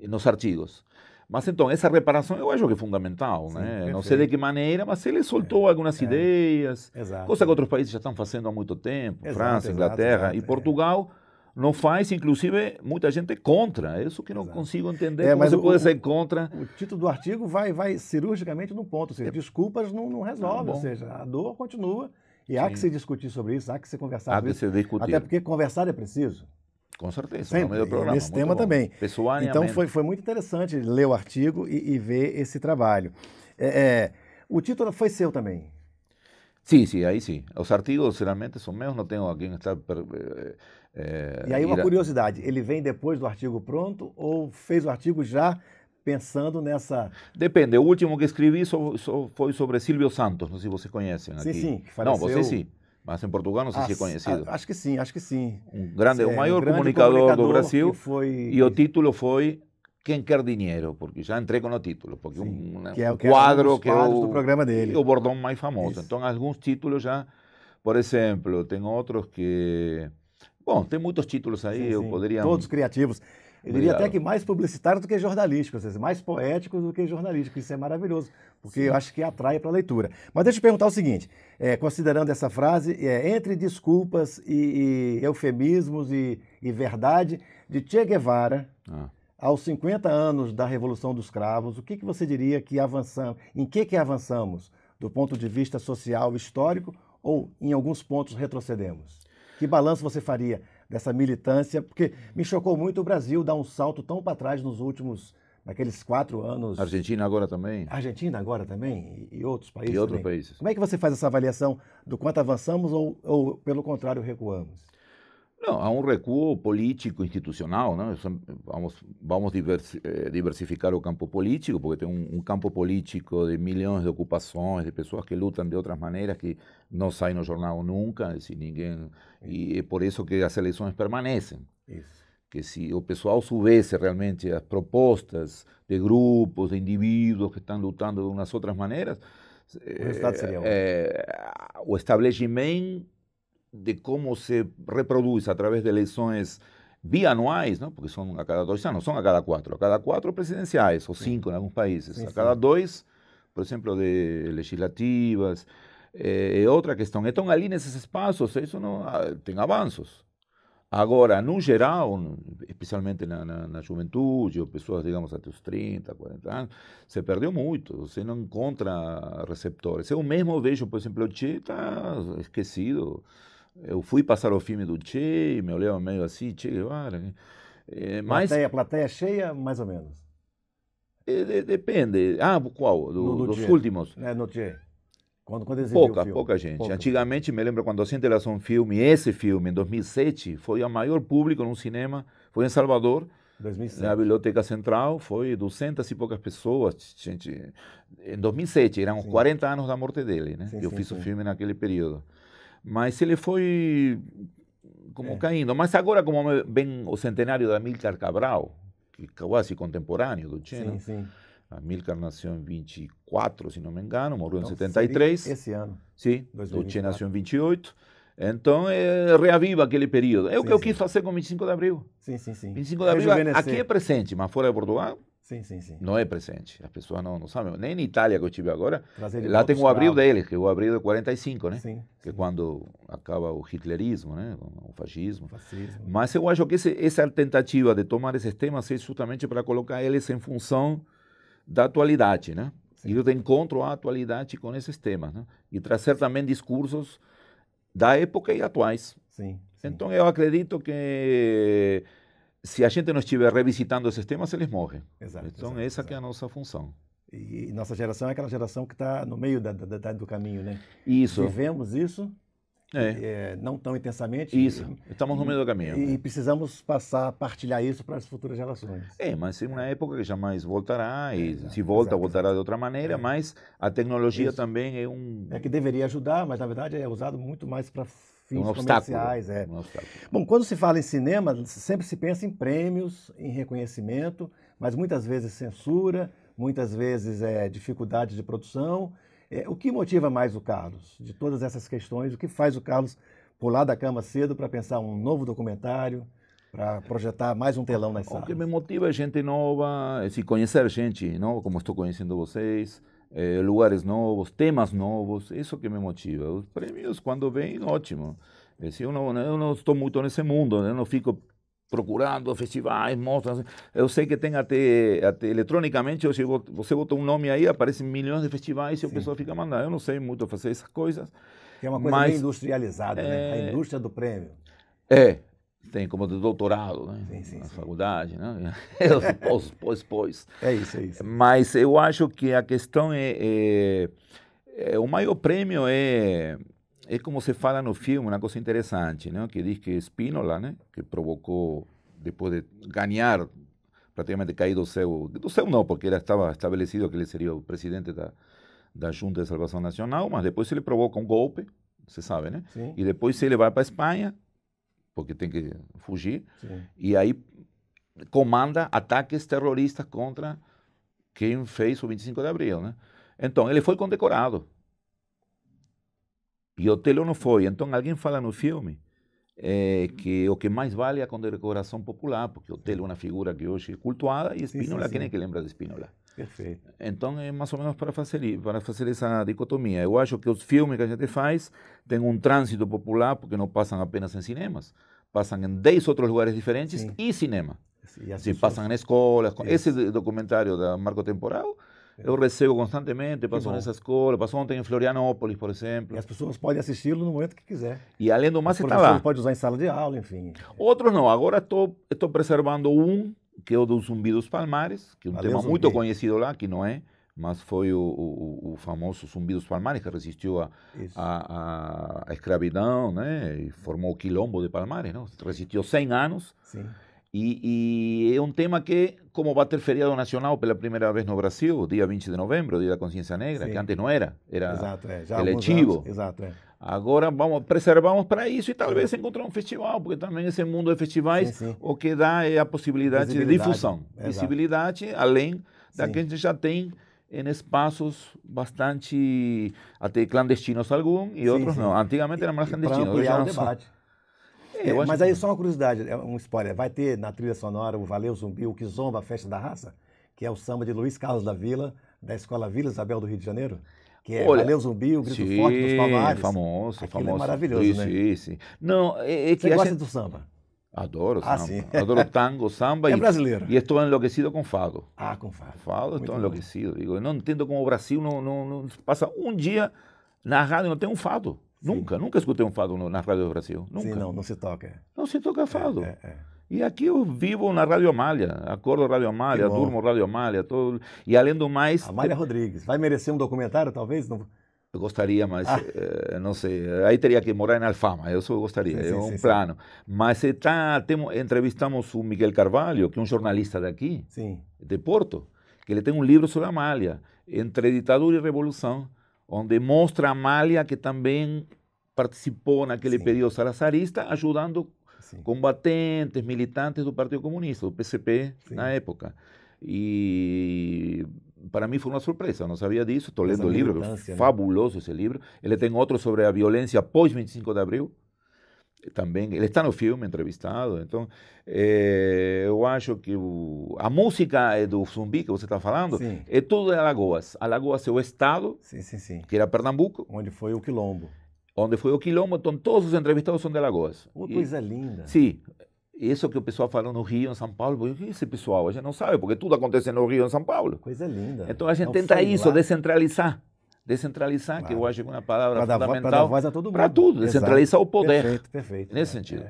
nos artigos. Mas então, essa reparação eu acho que é fundamental, né? Perfeito. Não sei de que maneira, mas ele soltou algumas ideias, coisa que outros países já estão fazendo há muito tempo, França, Inglaterra e Portugal não faz, inclusive muita gente é contra, é isso que não consigo entender, como você pode ser contra. O título do artigo vai cirurgicamente no ponto, ou seja, desculpas não resolve, ou seja, a dor continua e há que se discutir sobre isso, há que se conversar sobre isso, até porque conversar é preciso. Com certeza, sempre, no meio do programa. Nesse tema também. Então foi muito interessante ler o artigo e ver esse trabalho. O título foi seu também? Sim, aí sim. Os artigos geralmente são meus, não tenho alguém que está... E aí uma curiosidade, ele vem depois do artigo pronto ou fez o artigo já pensando nessa... Depende, o último que escrevi foi sobre Silvio Santos, não sei se você conhece. Sim, que faleceu... Não, você sim. Mas em Portugal não sei se é conhecido. Acho que sim. O maior comunicador do Brasil. Foi... E o título foi Quem Quer Dinheiro, porque já entrei com o título, porque que é um quadro que é o programa dele. O bordão mais famoso. Então, alguns títulos já, por exemplo, tem outros que... Bom, tem muitos títulos aí, eu poderia... Todos criativos. Eu diria até que mais publicitários do que jornalísticos, ou seja, mais poéticos do que jornalísticos. Isso é maravilhoso, porque eu acho que atrai para a leitura. Mas deixa eu perguntar o seguinte, considerando essa frase, entre desculpas e eufemismos e verdade, de Che Guevara aos 50 anos da Revolução dos Cravos, o que você diria que avançamos, em que avançamos, do ponto de vista social, histórico, ou em alguns pontos retrocedemos? Que balanço você faria dessa militância? Porque me chocou muito o Brasil dar um salto tão para trás naqueles 4 anos. Argentina agora também. Argentina agora também? E outros países E outros também. países. Como é que você faz essa avaliação do quanto avançamos ou pelo contrário, recuamos? Não, há um recuo político, institucional, né? Vamos diversificar o campo político, porque tem um campo político de milhões de ocupações, de pessoas que lutam de outras maneiras que não saem no jornal nunca, e é por isso que as eleições permanecem. Isso. Que se o pessoal soubesse realmente as propostas de grupos, de indivíduos que estão lutando de umas outras maneiras, o resultado seria o estabelecimento de como se reproduz através de eleições bianuais, não? Porque são a cada 2 anos, são a cada 4. A cada 4 presidenciais, ou 5 em alguns países. Sim, a cada 2, por exemplo, de legislativas. É outra questão. Então, ali nesses espaços, isso não tem avanços. Agora, no geral, especialmente na juventude, ou pessoas, digamos, até os 30, 40 anos, se perdeu muito, você não encontra receptores. Eu mesmo vejo, por exemplo, o Che está esquecido. Eu fui passar o filme do Che e me olhava meio assim, Che Guevara. Mas plateia cheia, mais ou menos? Depende. Qual? Dos últimos? No Che. Quando Pouca gente. Antigamente, me lembro quando a gente lançou um filme, esse filme, em 2007, foi o maior público num cinema, foi em Salvador, 2007. na Biblioteca Central, foi 200 e poucas pessoas. Gente, em 2007, eram os 40 anos da morte dele, né? Eu fiz o filme naquele período. Mas ele foi como caindo. Mas agora, como vem o centenário da Amílcar Cabral, que é quase contemporâneo do Che, Amílcar nasceu em 24, se não me engano, morreu em 73. Esse ano. Sim, o Che nasceu em 28. Então, reaviva aquele período. É o que eu quis fazer com 25 de abril. Sim. 25 de abril, aqui é presente, mas fora de Portugal, sim. não é presente. As pessoas não sabem. Nem na Itália, que eu estive agora, lá tem o abril deles, que é o abril de 45, né? Que é sim. quando acaba o hitlerismo, né? O fascismo. Fascismo. Mas eu acho que essa tentativa de tomar esses temas é justamente para colocar eles em função da atualidade, né? Ir de encontro à atualidade com esses temas, né? E trazer também discursos da época e atuais. Sim. Então, eu acredito que se a gente não estiver revisitando esses temas, eles morrem. Então, essa que é a nossa função. E nossa geração é aquela geração que está no meio do caminho, né? Isso. Vivemos isso, não tão intensamente. Isso, estamos no meio do caminho. E precisamos partilhar isso para as futuras gerações. Mas é uma época que jamais voltará, e se voltará de outra maneira, mas a tecnologia também é um... É que deveria ajudar, mas na verdade é usado muito mais para fins comerciais. Um obstáculo. Bom, quando se fala em cinema, sempre se pensa em prêmios, em reconhecimento, mas muitas vezes censura, muitas vezes dificuldade de produção. O que motiva mais o Carlos? De todas essas questões, o que faz o Carlos pular da cama cedo para pensar um novo documentário, para projetar mais um telão nas salas? O que me motiva é gente nova, conhecer gente nova, como estou conhecendo vocês, lugares novos, temas novos, isso que me motiva. Os prêmios, quando vêm, ótimo. Eu não estou muito nesse mundo, eu não fico procurando festivais, mostras. Eu sei que tem até eletronicamente, você bota um nome aí, aparecem milhões de festivais e a pessoa fica mandando. Eu não sei muito fazer essas coisas. Que é uma coisa bem industrializada, né? A indústria do prêmio. Tem como de doutorado, né? Sim. Na faculdade, né? Pós. É isso. Mas eu acho que a questão o maior prêmio é como se fala no filme, uma coisa interessante, né? Que diz que Spínola, né? Que provocou, depois de ganhar, praticamente cair do céu não, porque ele estava estabelecido que ele seria o presidente da Junta de Salvação Nacional, mas depois ele provoca um golpe, você sabe, né? Sim. E depois ele vai para a Espanha, porque tem que fugir, Sim. E aí comanda ataques terroristas contra quem fez o 25 de abril, né? Então, ele foi condecorado. E Otelo não foi. Então, alguém fala no filme que o que mais vale é a condecoração popular, porque Otelo é uma figura que hoje é cultuada, e Spínola, quem é que lembra de Spínola? Perfeito. Então, é mais ou menos para fazer essa dicotomia. Eu acho que os filmes que a gente faz têm um trânsito popular, porque não passam apenas em cinemas, passam em 10 outros lugares diferentes e cinema. E assim, passam em escolas. Esse documentário da Marco Temporal Eu recebo constantemente, passo nessa escola, passo ontem em Florianópolis, por exemplo. E as pessoas podem assisti-lo no momento que quiser. E além do mais, você está lá. Pode usar em sala de aula, enfim. Outros não. Agora estou preservando um, que é o do Zumbi dos Palmares, que é um tema muito conhecido lá, que não é, mas foi o famoso Zumbi dos Palmares, que resistiu à escravidão, né? E formou o Quilombo de Palmares, não? Resistiu 100 anos. Sim. E é um tema que, como vai ter feriado nacional pela primeira vez no Brasil, dia 20 de novembro, dia da consciência negra, que antes não era, Exato, já eletivo. Exato, Agora preservamos para isso e talvez encontrar um festival, porque também esse mundo de festivais o que dá é a possibilidade de difusão, visibilidade, além da que a gente já tem em espaços bastante até clandestinos alguns e outros não. Antigamente era mais clandestino. Para ampliar o debate. Mas aí só uma curiosidade, um spoiler, vai ter na trilha sonora o Valeu Zumbi, o Kizomba, a Festa da Raça, que é o samba de Luiz Carlos da Vila, da Escola Vila Isabel do Rio de Janeiro, que é Valeu Zumbi, o grito forte dos Palmares. Famoso. É maravilhoso, né? Sim. Não, Você gosta do samba? Adoro samba, adoro tango, samba. É brasileiro. E estou enlouquecido com fado. Com fado. Fado, estou enlouquecido. Digo, eu não entendo como o Brasil não passa um dia na rádio não tem um fado. Nunca escutei um fado na Rádio do Brasil. Nunca. Sim, não se toca. Não se toca fado. E aqui eu vivo na Rádio Amália, acordo Rádio Amália, durmo Rádio Amália, e além do mais... Amália Rodrigues, vai merecer um documentário, talvez? Não... Eu gostaria, mas não sei, aí teria que morar em Alfama, eu só gostaria, é um plano. Mas entrevistamos o Miguel Carvalho, que é um jornalista daqui, de Porto, que ele tem um livro sobre Amália, Entre Ditadura e Revolução, onde mostra a Amália que também participou naquele período salazarista, ajudando combatentes, militantes do Partido Comunista, do PCP, na época. E para mim foi uma surpresa, eu não sabia disso, estou lendo o livro, fabuloso esse livro. Ele tem outro sobre a violência pós 25 de abril, também, ele está no filme, entrevistado. Então, eu acho que a música do Zumbi que você está falando é tudo de Alagoas. Alagoas é o estado, que era Pernambuco. Onde foi o Quilombo. Onde foi o Quilombo, então todos os entrevistados são de Alagoas. Coisa linda. Sim. Isso que o pessoal fala no Rio, em São Paulo, o que é esse pessoal? A gente não sabe, porque tudo acontece no Rio, em São Paulo. Coisa linda. Então a gente tenta isso, descentralizar. Descentralizar, que eu acho que é uma palavra fundamental. Para dar voz a todo mundo. Para tudo, descentralizar o poder. Perfeito. Nesse sentido.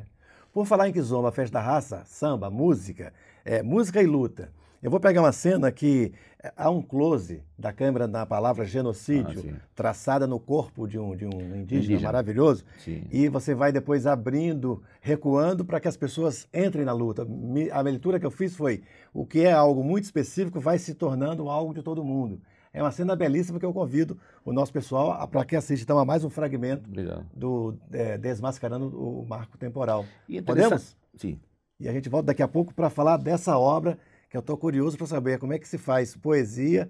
Por falar em Kizomba, a Festa da Raça, samba, música e luta. Eu vou pegar uma cena que há um close da câmera na palavra genocídio, traçada no corpo de um indígena maravilhoso, e você vai depois abrindo, recuando para que as pessoas entrem na luta. A leitura que eu fiz foi, o que é algo muito específico vai se tornando algo de todo mundo. É uma cena belíssima que eu convido o nosso pessoal para que assista. Então, a mais um fragmento do Desmascarando o Marco Temporal. Podemos? Sim. E a gente volta daqui a pouco para falar dessa obra, que eu estou curioso para saber como é que se faz poesia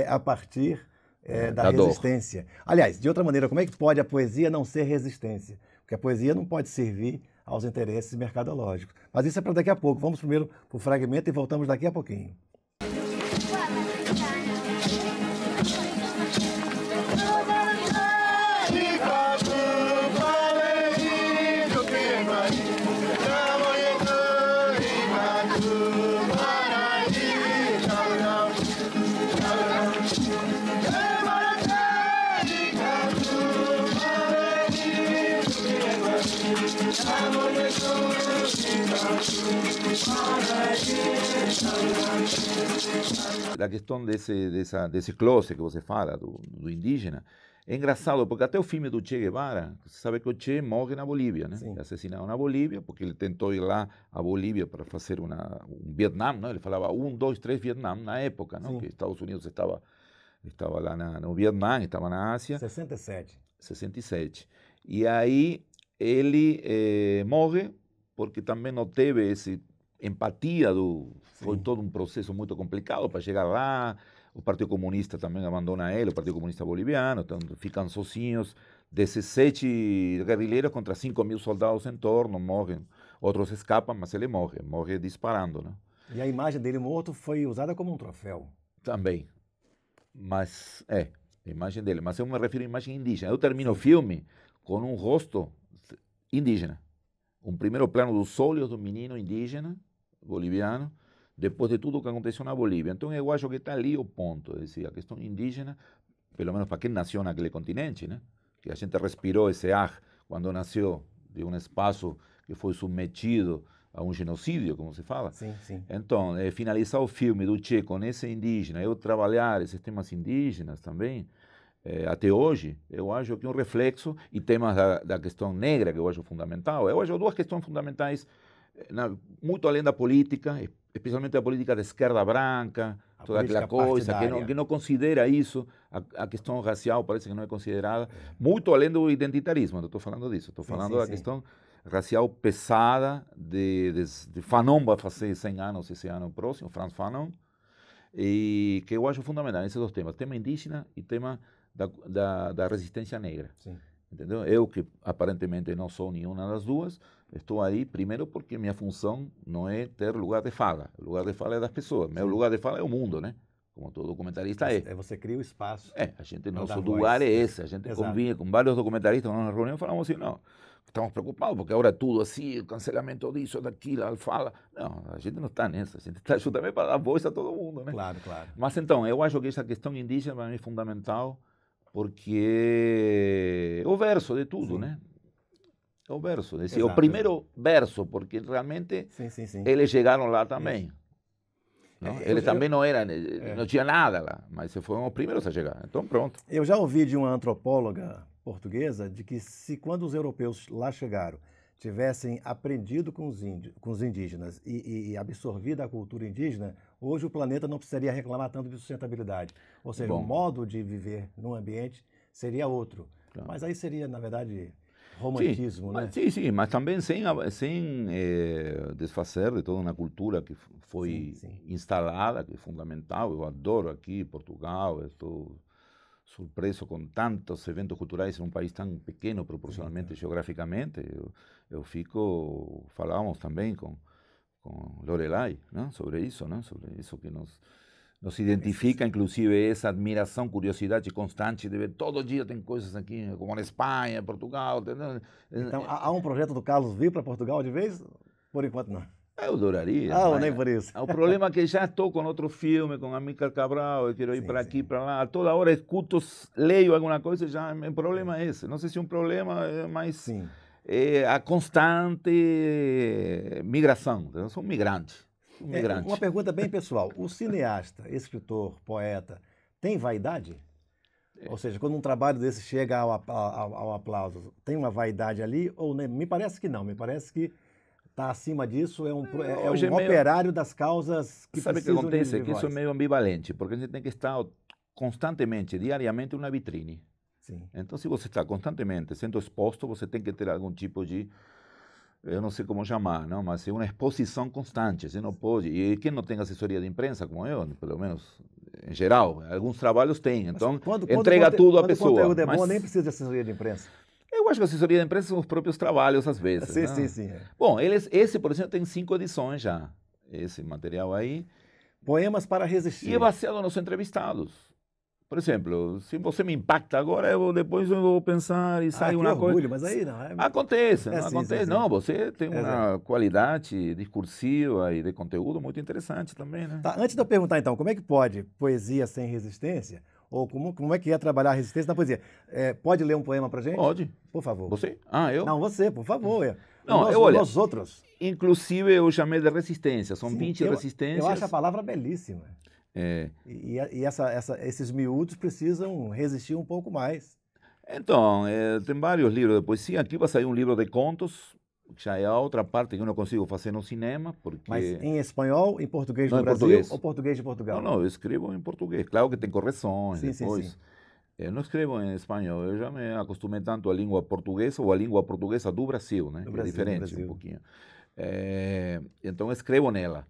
a partir da resistência. Aliás, de outra maneira, como é que pode a poesia não ser resistência? Porque a poesia não pode servir aos interesses mercadológicos. Mas isso é para daqui a pouco. Vamos primeiro para o fragmento e voltamos daqui a pouquinho. A questão desse closet que você fala, do indígena, é engraçado, porque até o filme do Che Guevara, você sabe que o Che morre na Bolívia, né? É assassinado na Bolívia, porque ele tentou ir lá à Bolívia para fazer um Vietnã, não? Ele falava 1, 2, 3 Vietnã na época, não? Que Estados Unidos estava lá no Vietnã, estava na Ásia. 67. E aí ele morre porque também não teve essa empatia foi todo um processo muito complicado para chegar lá. O Partido Comunista também abandona ele, o Partido Comunista Boliviano, então ficam sozinhos. 17 guerrilheiros contra 5.000 soldados em torno, morrem. Outros escapam, mas ele morre disparando. Né? E a imagem dele morto foi usada como um troféu. Também. Mas, a imagem dele. Mas eu me refiro à imagem indígena. Eu termino o filme com um rosto indígena. Um primeiro plano dos olhos do menino indígena, boliviano, depois de tudo que aconteceu na Bolívia. Então eu acho que está ali o ponto, é decir, a questão indígena, pelo menos para quem nasceu naquele continente, né? Que a gente respirou esse ar quando nasceu de um espaço que foi submetido a um genocídio, como se fala. Sim, sim. Então, finalizar o filme do Che com esse indígena, eu trabalhar esses temas indígenas também, até hoje, eu acho que é um reflexo, e temas da questão negra, que eu acho fundamental. Eu acho duas questões fundamentais, muito além da política, especialmente a política da esquerda branca, toda aquela coisa, que não considera isso, a questão racial parece que não é considerada, muito além do identitarismo, não estou falando disso, estou falando da questão racial pesada de Fanon vai fazer 100 anos esse ano próximo, Frantz Fanon, e que eu acho fundamental esses dois temas, tema indígena e tema da resistência negra. Sim. Entendeu? Eu, que aparentemente não sou nenhuma das duas, estou aí primeiro porque minha função não é ter lugar de fala. O lugar de fala é das pessoas. Meu lugar de fala é o mundo, né? Como todo documentarista é. Você cria o espaço. A gente, nosso lugar é esse. A gente convive com vários documentaristas na reunião e falamos assim, não, estamos preocupados porque agora é tudo assim, o cancelamento disso, daquilo, a fala. Não, a gente não está nessa. A gente está justamente para dar voz a todo mundo, né? Claro, claro. Mas então, eu acho que essa questão indígena para mim é fundamental, porque é o verso de tudo, né? É o verso. O primeiro verso, porque realmente eles chegaram lá também. Eles também não eram, não tinha nada lá, mas foram os primeiros a chegar. Então, pronto. Eu já ouvi de uma antropóloga portuguesa de que se quando os europeus lá chegaram tivessem aprendido com os indígenas e absorvido a cultura indígena, hoje o planeta não precisaria reclamar tanto de sustentabilidade. Ou seja, o modo de viver num ambiente seria outro. Claro. Mas aí seria, na verdade, romantismo, né? Sim, mas também sem desfazer de toda uma cultura que foi instalada, que é fundamental. Eu adoro aqui Portugal, estou surpreso com tantos eventos culturais em um país tão pequeno proporcionalmente, geograficamente. Eu fico, falávamos também com Lorelai, né, sobre isso que nos identifica, inclusive essa admiração, curiosidade constante de ver todo dia tem coisas aqui, como na Espanha, Portugal. Entendeu? Então, há um projeto do Carlos vir para Portugal de vez? Por enquanto não. Eu adoraria. Nem por isso. O problema é que já estou com outro filme, com Amílcar Cabral, eu quero ir para aqui, para lá. Toda hora escuto, leio alguma coisa, já o problema é esse. Não sei se é um problema, mas a constante migração. Então, sou migrante. Uma pergunta bem pessoal. O cineasta, escritor, poeta, tem vaidade? Ou seja, quando um trabalho desse chega ao aplauso, tem uma vaidade ali? Ou nem? Me parece que não. Me parece que está acima disso, é um operário das causas que sabe o que acontece? É que isso é meio ambivalente, porque a gente tem que estar constantemente, diariamente, uma vitrine. Sim. Então, se você está constantemente sendo exposto, você tem que ter algum tipo de, eu não sei como chamar, não, mas é uma exposição constante. Você não pode. E quem não tem assessoria de imprensa, como eu, pelo menos em geral, alguns trabalhos têm. Então, entrega tudo à pessoa. Quando o conteúdo é bom, nem precisa de assessoria de imprensa. Eu acho que a assessoria de imprensa são os próprios trabalhos, às vezes. Sim. Bom, esse, por exemplo, tem 5 edições já. Esse material aí. Poemas para resistir. E é baseado nos entrevistados. Por exemplo, se você me impacta agora, depois eu vou pensar e sai uma coisa. Mas aí não. Acontece, não acontece. Sim. Não, você tem uma qualidade discursiva e de conteúdo muito interessante também, né? Tá, antes de eu perguntar, então, como é que pode poesia sem resistência? Ou como é que é trabalhar a resistência na poesia? Pode ler um poema pra gente? Pode. Por favor. Você? Eu? Não, você, por favor. Não, olha, nós outros. Inclusive eu chamei de resistência. São 20 resistências. Eu acho a palavra belíssima. E esses miúdos precisam resistir um pouco mais. Então, tem vários livros de poesia. Aqui vai sair um livro de contos, que já é a outra parte que eu não consigo fazer no cinema. Porque... Mas em espanhol, em português do Brasil ou português de Portugal? Não, eu escrevo em português. Claro que tem correções depois. Sim. Eu não escrevo em espanhol. Eu já me acostumei tanto à língua portuguesa ou à língua portuguesa do Brasil, né? Do Brasil, é diferente um pouquinho. Então, eu escrevo nela.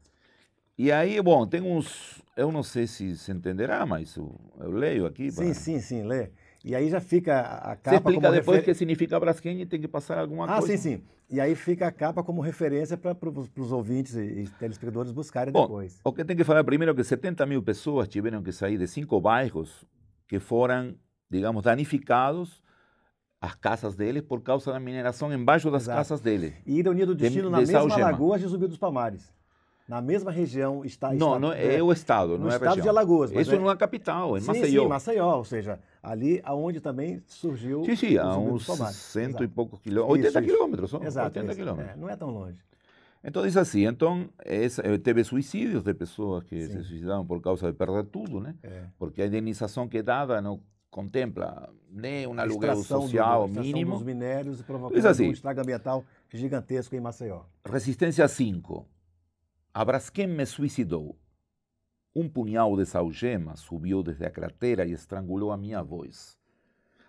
E aí, bom, tem uns... Eu não sei se se entenderá, mas eu leio aqui. Sim, lê. E aí já fica a capa. Você explica como depois o que significa Braskem e tem que passar alguma coisa. Sim. E aí fica a capa como referência para os ouvintes e telespectadores buscarem depois. O que tem que falar primeiro é que 70 mil pessoas tiveram que sair de 5 bairros que foram, digamos, danificados as casas deles por causa da mineração embaixo das casas deles. E ironia do destino na mesma lagoa de Zumbi dos Palmares. na mesma região está... Não, é o estado, não é a região. No estado de Alagoas. Isso não é capital, em Maceió. Sim, Maceió, ou seja, ali aonde também surgiu... Sim, a uns 100 e poucos quilômetros, 80 quilômetros só, 80 quilômetros. Não é tão longe. Então, diz assim, teve suicídios de pessoas que se suicidaram por causa de perder tudo, né? Porque a indenização que é dada não contempla nem um aluguel social mínimo. Dos minérios e provocando um estrago ambiental gigantesco em Maceió. Resistência 5. A Braskem me suicidou. Um punhal de algemas subiu desde a cratera e estrangulou a minha voz.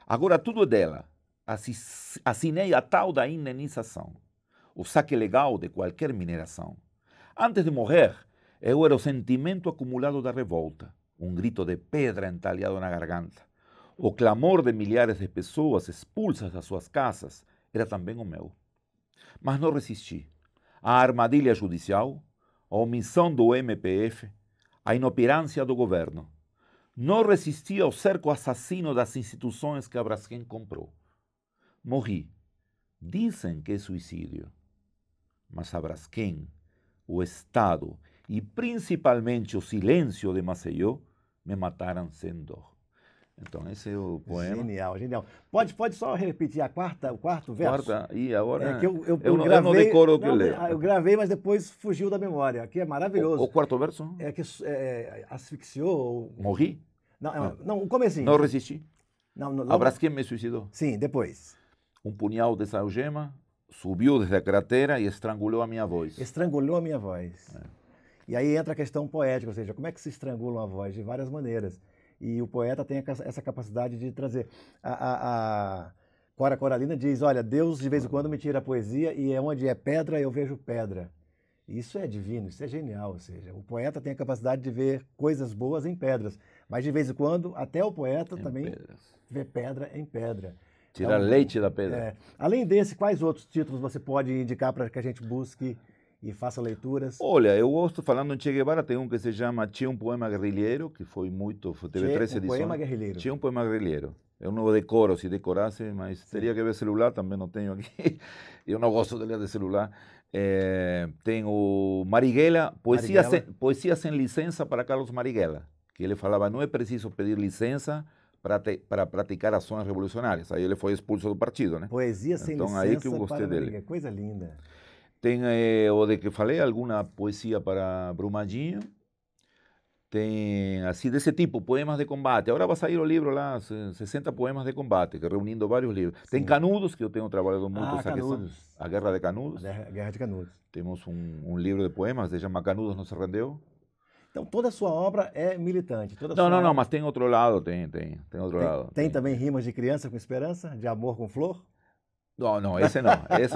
Agora tudo é dela. Assinei a tal da indenização. O saque legal de qualquer mineração. Antes de morrer, eu era o sentimento acumulado da revolta. Um grito de pedra entalhado na garganta. O clamor de milhares de pessoas expulsas das suas casas era também o meu. Mas não resisti. A armadilha judicial, a omissão do MPF, a inoperância do governo. Não resisti ao cerco assassino das instituições que a Braskem comprou. Morri. Dizem que é suicídio. Mas a Braskem, o Estado e principalmente o silêncio de Maceió me mataram sem dor. Então, esse é o poema. Genial, genial. Pode só repetir o quarto verso? E agora... eu não decoro o que eu leio. Eu gravei, mas depois fugiu da memória. Aqui é maravilhoso. O quarto verso? É que asfixiou... Morri? Não, o comecinho. Não resisti? Não. A Braskem me suicidou? Sim, depois. Um punhal de algema subiu desde a cratera e estrangulou a minha voz. Estrangulou a minha voz. E aí entra a questão poética, ou seja, como é que se estrangula uma voz? De várias maneiras. E o poeta tem essa capacidade de trazer. A Cora Coralina diz, olha, Deus de vez em quando me tira a poesia e onde é pedra eu vejo pedra. Isso é divino, isso é genial. Ou seja, o poeta tem a capacidade de ver coisas boas em pedras, mas de vez em quando até o poeta também vê pedra em pedra. Tirar leite da pedra. Além desse, quais outros títulos você pode indicar para que a gente busque e faça leituras? Olha, eu gosto, falando em Che Guevara, tem um que se chama Che, um poema guerrilheiro, que teve 3 edições. Poema guerrilheiro. Che, um poema guerrilheiro. Eu não decoro, se decorasse, mas teria que ver celular, também não tenho aqui. Eu não gosto de ler de celular. Tem o Marighella, poesia sem licença para Carlos Marighella, que ele falava, não é preciso pedir licença para praticar ações revolucionárias. Aí ele foi expulso do partido, né? Poesia sem licença aí que eu gostei dele. Coisa linda. Tem o de que falei, alguma poesia para Brumadinho. Tem, assim, desse tipo, poemas de combate. Agora vai sair o livro lá, 60 poemas de combate, que reunindo vários livros. Sim. Tem Canudos, que eu tenho trabalhado muito. Canudos. A Guerra de Canudos. A Guerra de Canudos. Temos um livro de poemas, se chama Canudos Não Se Rendeu. Então, toda a sua obra é militante? Não, mas tem outro lado, tem outro lado. Tem também rimas de criança com esperança, de amor com flor? Não, esse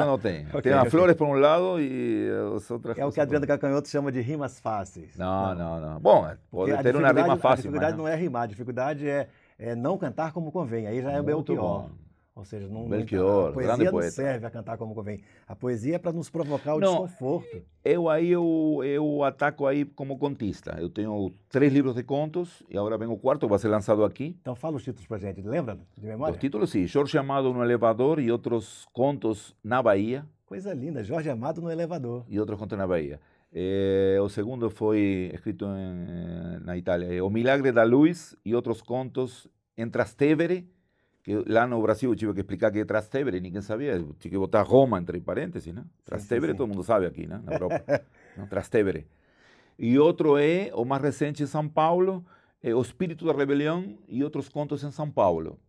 não tem. Tem as flores por um lado e as outras coisas. É o que a Adriana Calcanhoto chama de rimas fáceis. Não. Bom, pode ter uma rima fácil. A dificuldade não é rimar, a dificuldade é não cantar como convém. Aí já é o Belchior. Ou seja, Belchior, a poesia não serve a cantar como convém. A poesia é para nos provocar o desconforto. Eu ataco aí como contista. Eu tenho 3 livros de contos e agora vem o 4º, que vai ser lançado aqui. Então fala os títulos para gente, lembra de memória? Os títulos sim, Jorge Amado no Elevador e outros contos na Bahia. Coisa linda, Jorge Amado no Elevador. E outros contos na Bahia. O segundo foi escrito na Itália, O Milagre da Luz e outros contos em Trastevere, que lá no Brasil eu tive que explicar que é Trastevere, ninguém sabia, eu tinha que botar Roma entre parênteses, né? Trastevere todo mundo sabe aqui, né? Na Europa, não? Trastevere. E outro é, o mais recente em São Paulo, O Espírito da Rebelião e outros contos em São Paulo.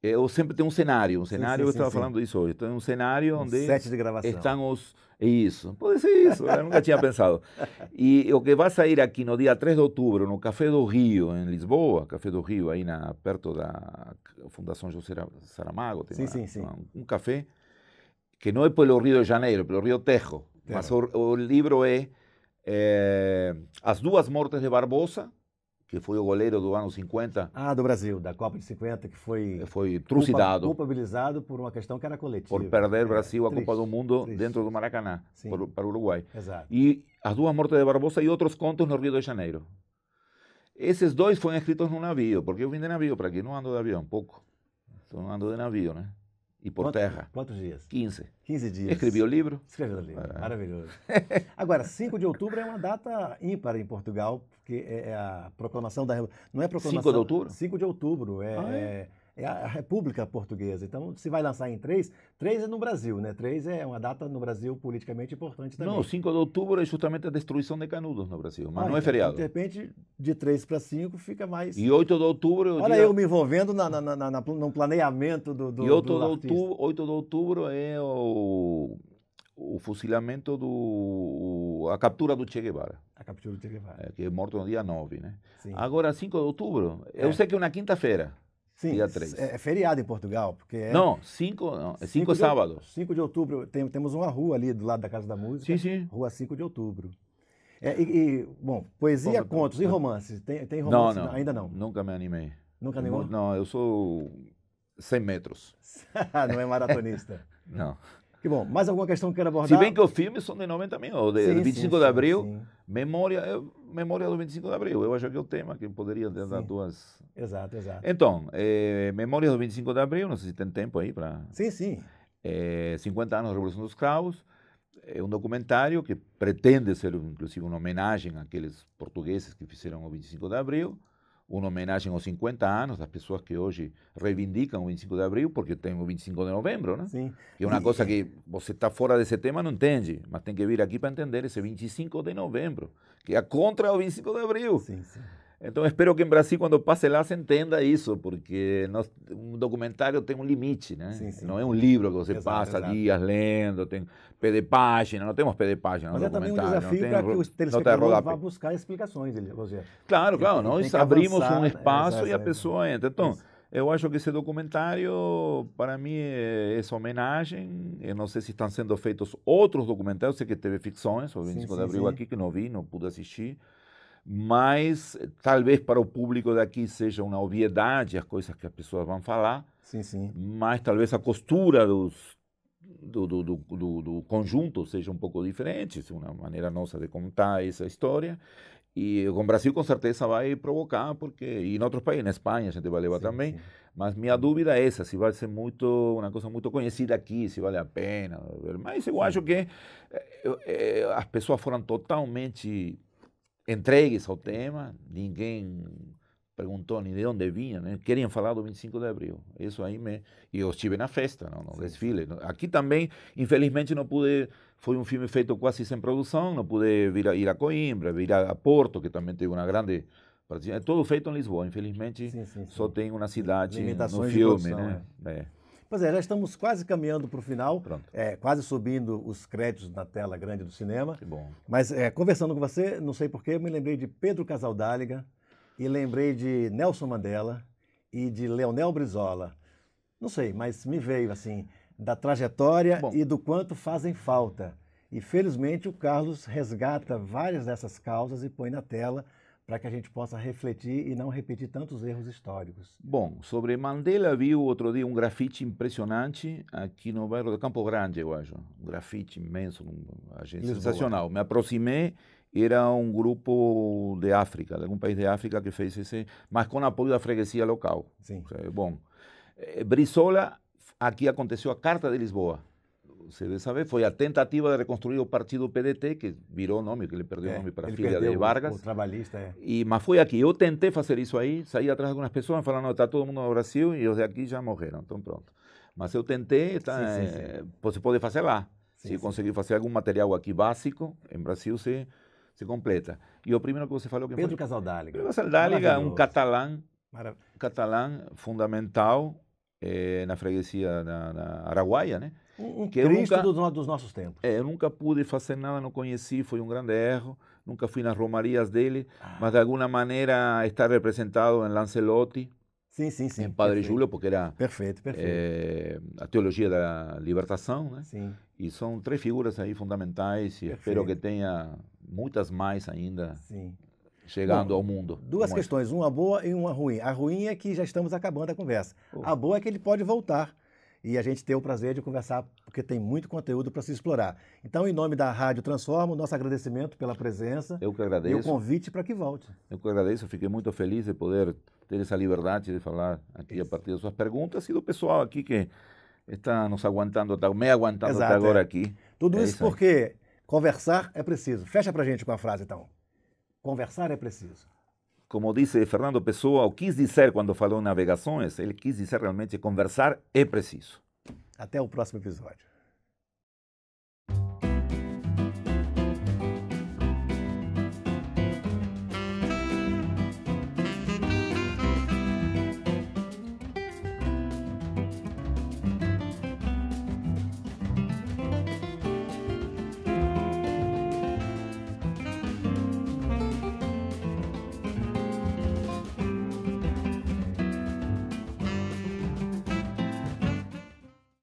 Eu sempre tenho um cenário, eu estava falando disso hoje, tem um cenário onde set de gravação. Estão os... Isso, pode ser isso, eu nunca tinha pensado. E o que vai sair aqui no dia 3 de outubro, no Café do Rio, em Lisboa, Café do Rio, aí perto da Fundação José Saramago, tem um café, que não é pelo Rio de Janeiro, pelo Rio Tejo, mas o livro é As Duas Mortes de Barbosa, que foi o goleiro do ano 50. Do Brasil, da Copa de 50, que foi trucidado. Culpabilizado por uma questão que era coletiva. Por perder o Brasil a Copa do Mundo dentro do Maracanã, para o Uruguai. Exato. E As Duas Mortes de Barbosa e outros contos no Rio de Janeiro. Esses 2 foram escritos num navio, porque eu vim de navio para aqui, não ando de avião, pouco. Então ando de navio, né? e por terra. Quantos dias? 15. 15 dias. Escrevi o livro. Escreveu o livro, maravilhoso. Agora, 5 de outubro é uma data ímpar em Portugal, porque é a proclamação da... Não é proclamação... 5 de outubro? 5 de outubro, é a República Portuguesa. Então, se vai lançar em 3 é no Brasil, né? 3 é uma data no Brasil politicamente importante também. Não, 5 de outubro é justamente a destruição de Canudos no Brasil, mas não é feriado. De repente, de 3 para 5 fica mais... E 8 de outubro... Olha, eu me envolvendo no planeamento do E 8 de outubro é o fuzilamento a captura do Che Guevara. A captura do Che Guevara. Que é morto no dia 9, né? Sim. Agora, 5 de outubro, eu sei que é na quinta-feira. Sim, dia 3. É feriado em Portugal, porque Não, 5 é sábado. 5 de outubro, temos uma rua ali do lado da Casa da Música, sim. Rua 5 de outubro. Bom, poesia, contos e romances, tem romance? Não, ainda não? Nunca me animei. Nunca animou? Não, eu sou 100 metros. Não é maratonista? Não. Que bom, mais alguma questão que queira abordar? Se bem que os filmes são de 90 também, o de 25 de abril, sim. Memória do 25 de abril, eu acho que é o tema que poderia dar duas... Exato. Então, Memória do 25 de abril, não sei se tem tempo aí para... Sim. 50 anos da Revolução dos Cravos, é um documentário que pretende ser, inclusive, uma homenagem àqueles portugueses que fizeram o 25 de abril, uma homenagem aos 50 anos das pessoas que hoje reivindicam o 25 de abril, porque tem o 25 de novembro, né? Sim. Que é uma coisa que você está fora desse tema não entende, mas tem que vir aqui para entender esse 25 de novembro, que é contra o 25 de abril. Sim. Então, espero que em Brasil, quando passe lá, se entenda isso, porque um documentário tem um limite, né? Sim. Não é um livro que você passa dias lendo, tem pé de página, não temos pé de página no documentário. Mas é também um desafio para que o telespectador vá buscar explicações, Rogério. Claro, nós abrimos um espaço e a exatamente. pessoa entra. Então, eu acho que esse documentário, para mim, é essa homenagem. Eu não sei se estão sendo feitos outros documentários, sei que teve ficções, o 25 de abril aqui, que não vi, não pude assistir. Mas talvez para o público daqui seja uma obviedade as coisas que as pessoas vão falar, mas talvez a costura do conjunto seja um pouco diferente, uma maneira nossa de contar essa história. E com o Brasil com certeza vai provocar, porque e em outros países, na Espanha a gente vai levar também, mas minha dúvida é essa, se vai ser uma coisa muito conhecida aqui, se vale a pena. Mas eu acho que as pessoas foram totalmente entregues ao tema, ninguém perguntou nem de onde vinha, né? Queriam falar do 25 de abril. Isso aí E eu estive na festa, no desfile. Aqui também, infelizmente, não pude... Foi um filme feito quase sem produção, não pude ir a Coimbra, ir a Porto, que também teve uma grande... É tudo feito em Lisboa, infelizmente, só tem uma cidade no filme, né? Pois é, já estamos quase caminhando para o final, quase subindo os créditos na tela grande do cinema. Que bom. Mas conversando com você, não sei porquê, eu me lembrei de Pedro Casaldáliga e lembrei de Nelson Mandela e de Leonel Brizola. Não sei, mas me veio assim, da trajetória e do quanto fazem falta. E felizmente o Carlos resgata várias dessas causas e põe na tela para que a gente possa refletir e não repetir tantos erros históricos. Bom, sobre Mandela, vi outro dia um grafite impressionante aqui no bairro de Campo Grande, eu acho. Um grafite imenso, sensacional. Me aproximei, era um grupo de África, de algum país de África que fez esse, mas com apoio da freguesia local. Bom, Brizola, aqui aconteceu a Carta de Lisboa. Você deve saber, foi a tentativa de reconstruir o partido PDT, que virou o nome, que ele perdeu o nome para a filha de Vargas. O trabalhista, Mas foi aqui. Eu tentei fazer isso aí, saí atrás de algumas pessoas, falando, está todo mundo no Brasil e os de aqui já morreram, então pronto. Mas eu tentei, você pode fazer lá. Se conseguir fazer algum material aqui básico, em Brasil se completa. E o primeiro que você falou... Pedro Casaldáliga. Pedro Casaldáliga, um catalã fundamental na freguesia na Araguaia, né? Que Cristo dos nossos tempos. Eu nunca pude fazer nada, não conheci, foi um grande erro. Nunca fui nas romarias dele, mas de alguma maneira está representado em Lancelotti, em Padre Júlio, porque era a teologia da libertação, né? E são 3 figuras aí fundamentais e espero que tenha muitas mais ainda chegando ao mundo. 2 questões, uma boa e uma ruim. A ruim é que já estamos acabando a conversa. A boa é que ele pode voltar e a gente ter o prazer de conversar, porque tem muito conteúdo para se explorar. Então, em nome da Rádio Transforma, nosso agradecimento pela presença. Eu que agradeço. E o convite para que volte. Eu que agradeço, fiquei muito feliz de poder ter essa liberdade de falar aqui a partir das suas perguntas e do pessoal aqui que está nos aguantando, me aguantando até agora aqui. Tudo isso porque conversar é preciso. Fecha pra gente com a frase, então. Conversar é preciso. Como disse Fernando Pessoa, o quis dizer quando falou em navegações, ele quis dizer realmente conversar é preciso. Até o próximo episódio.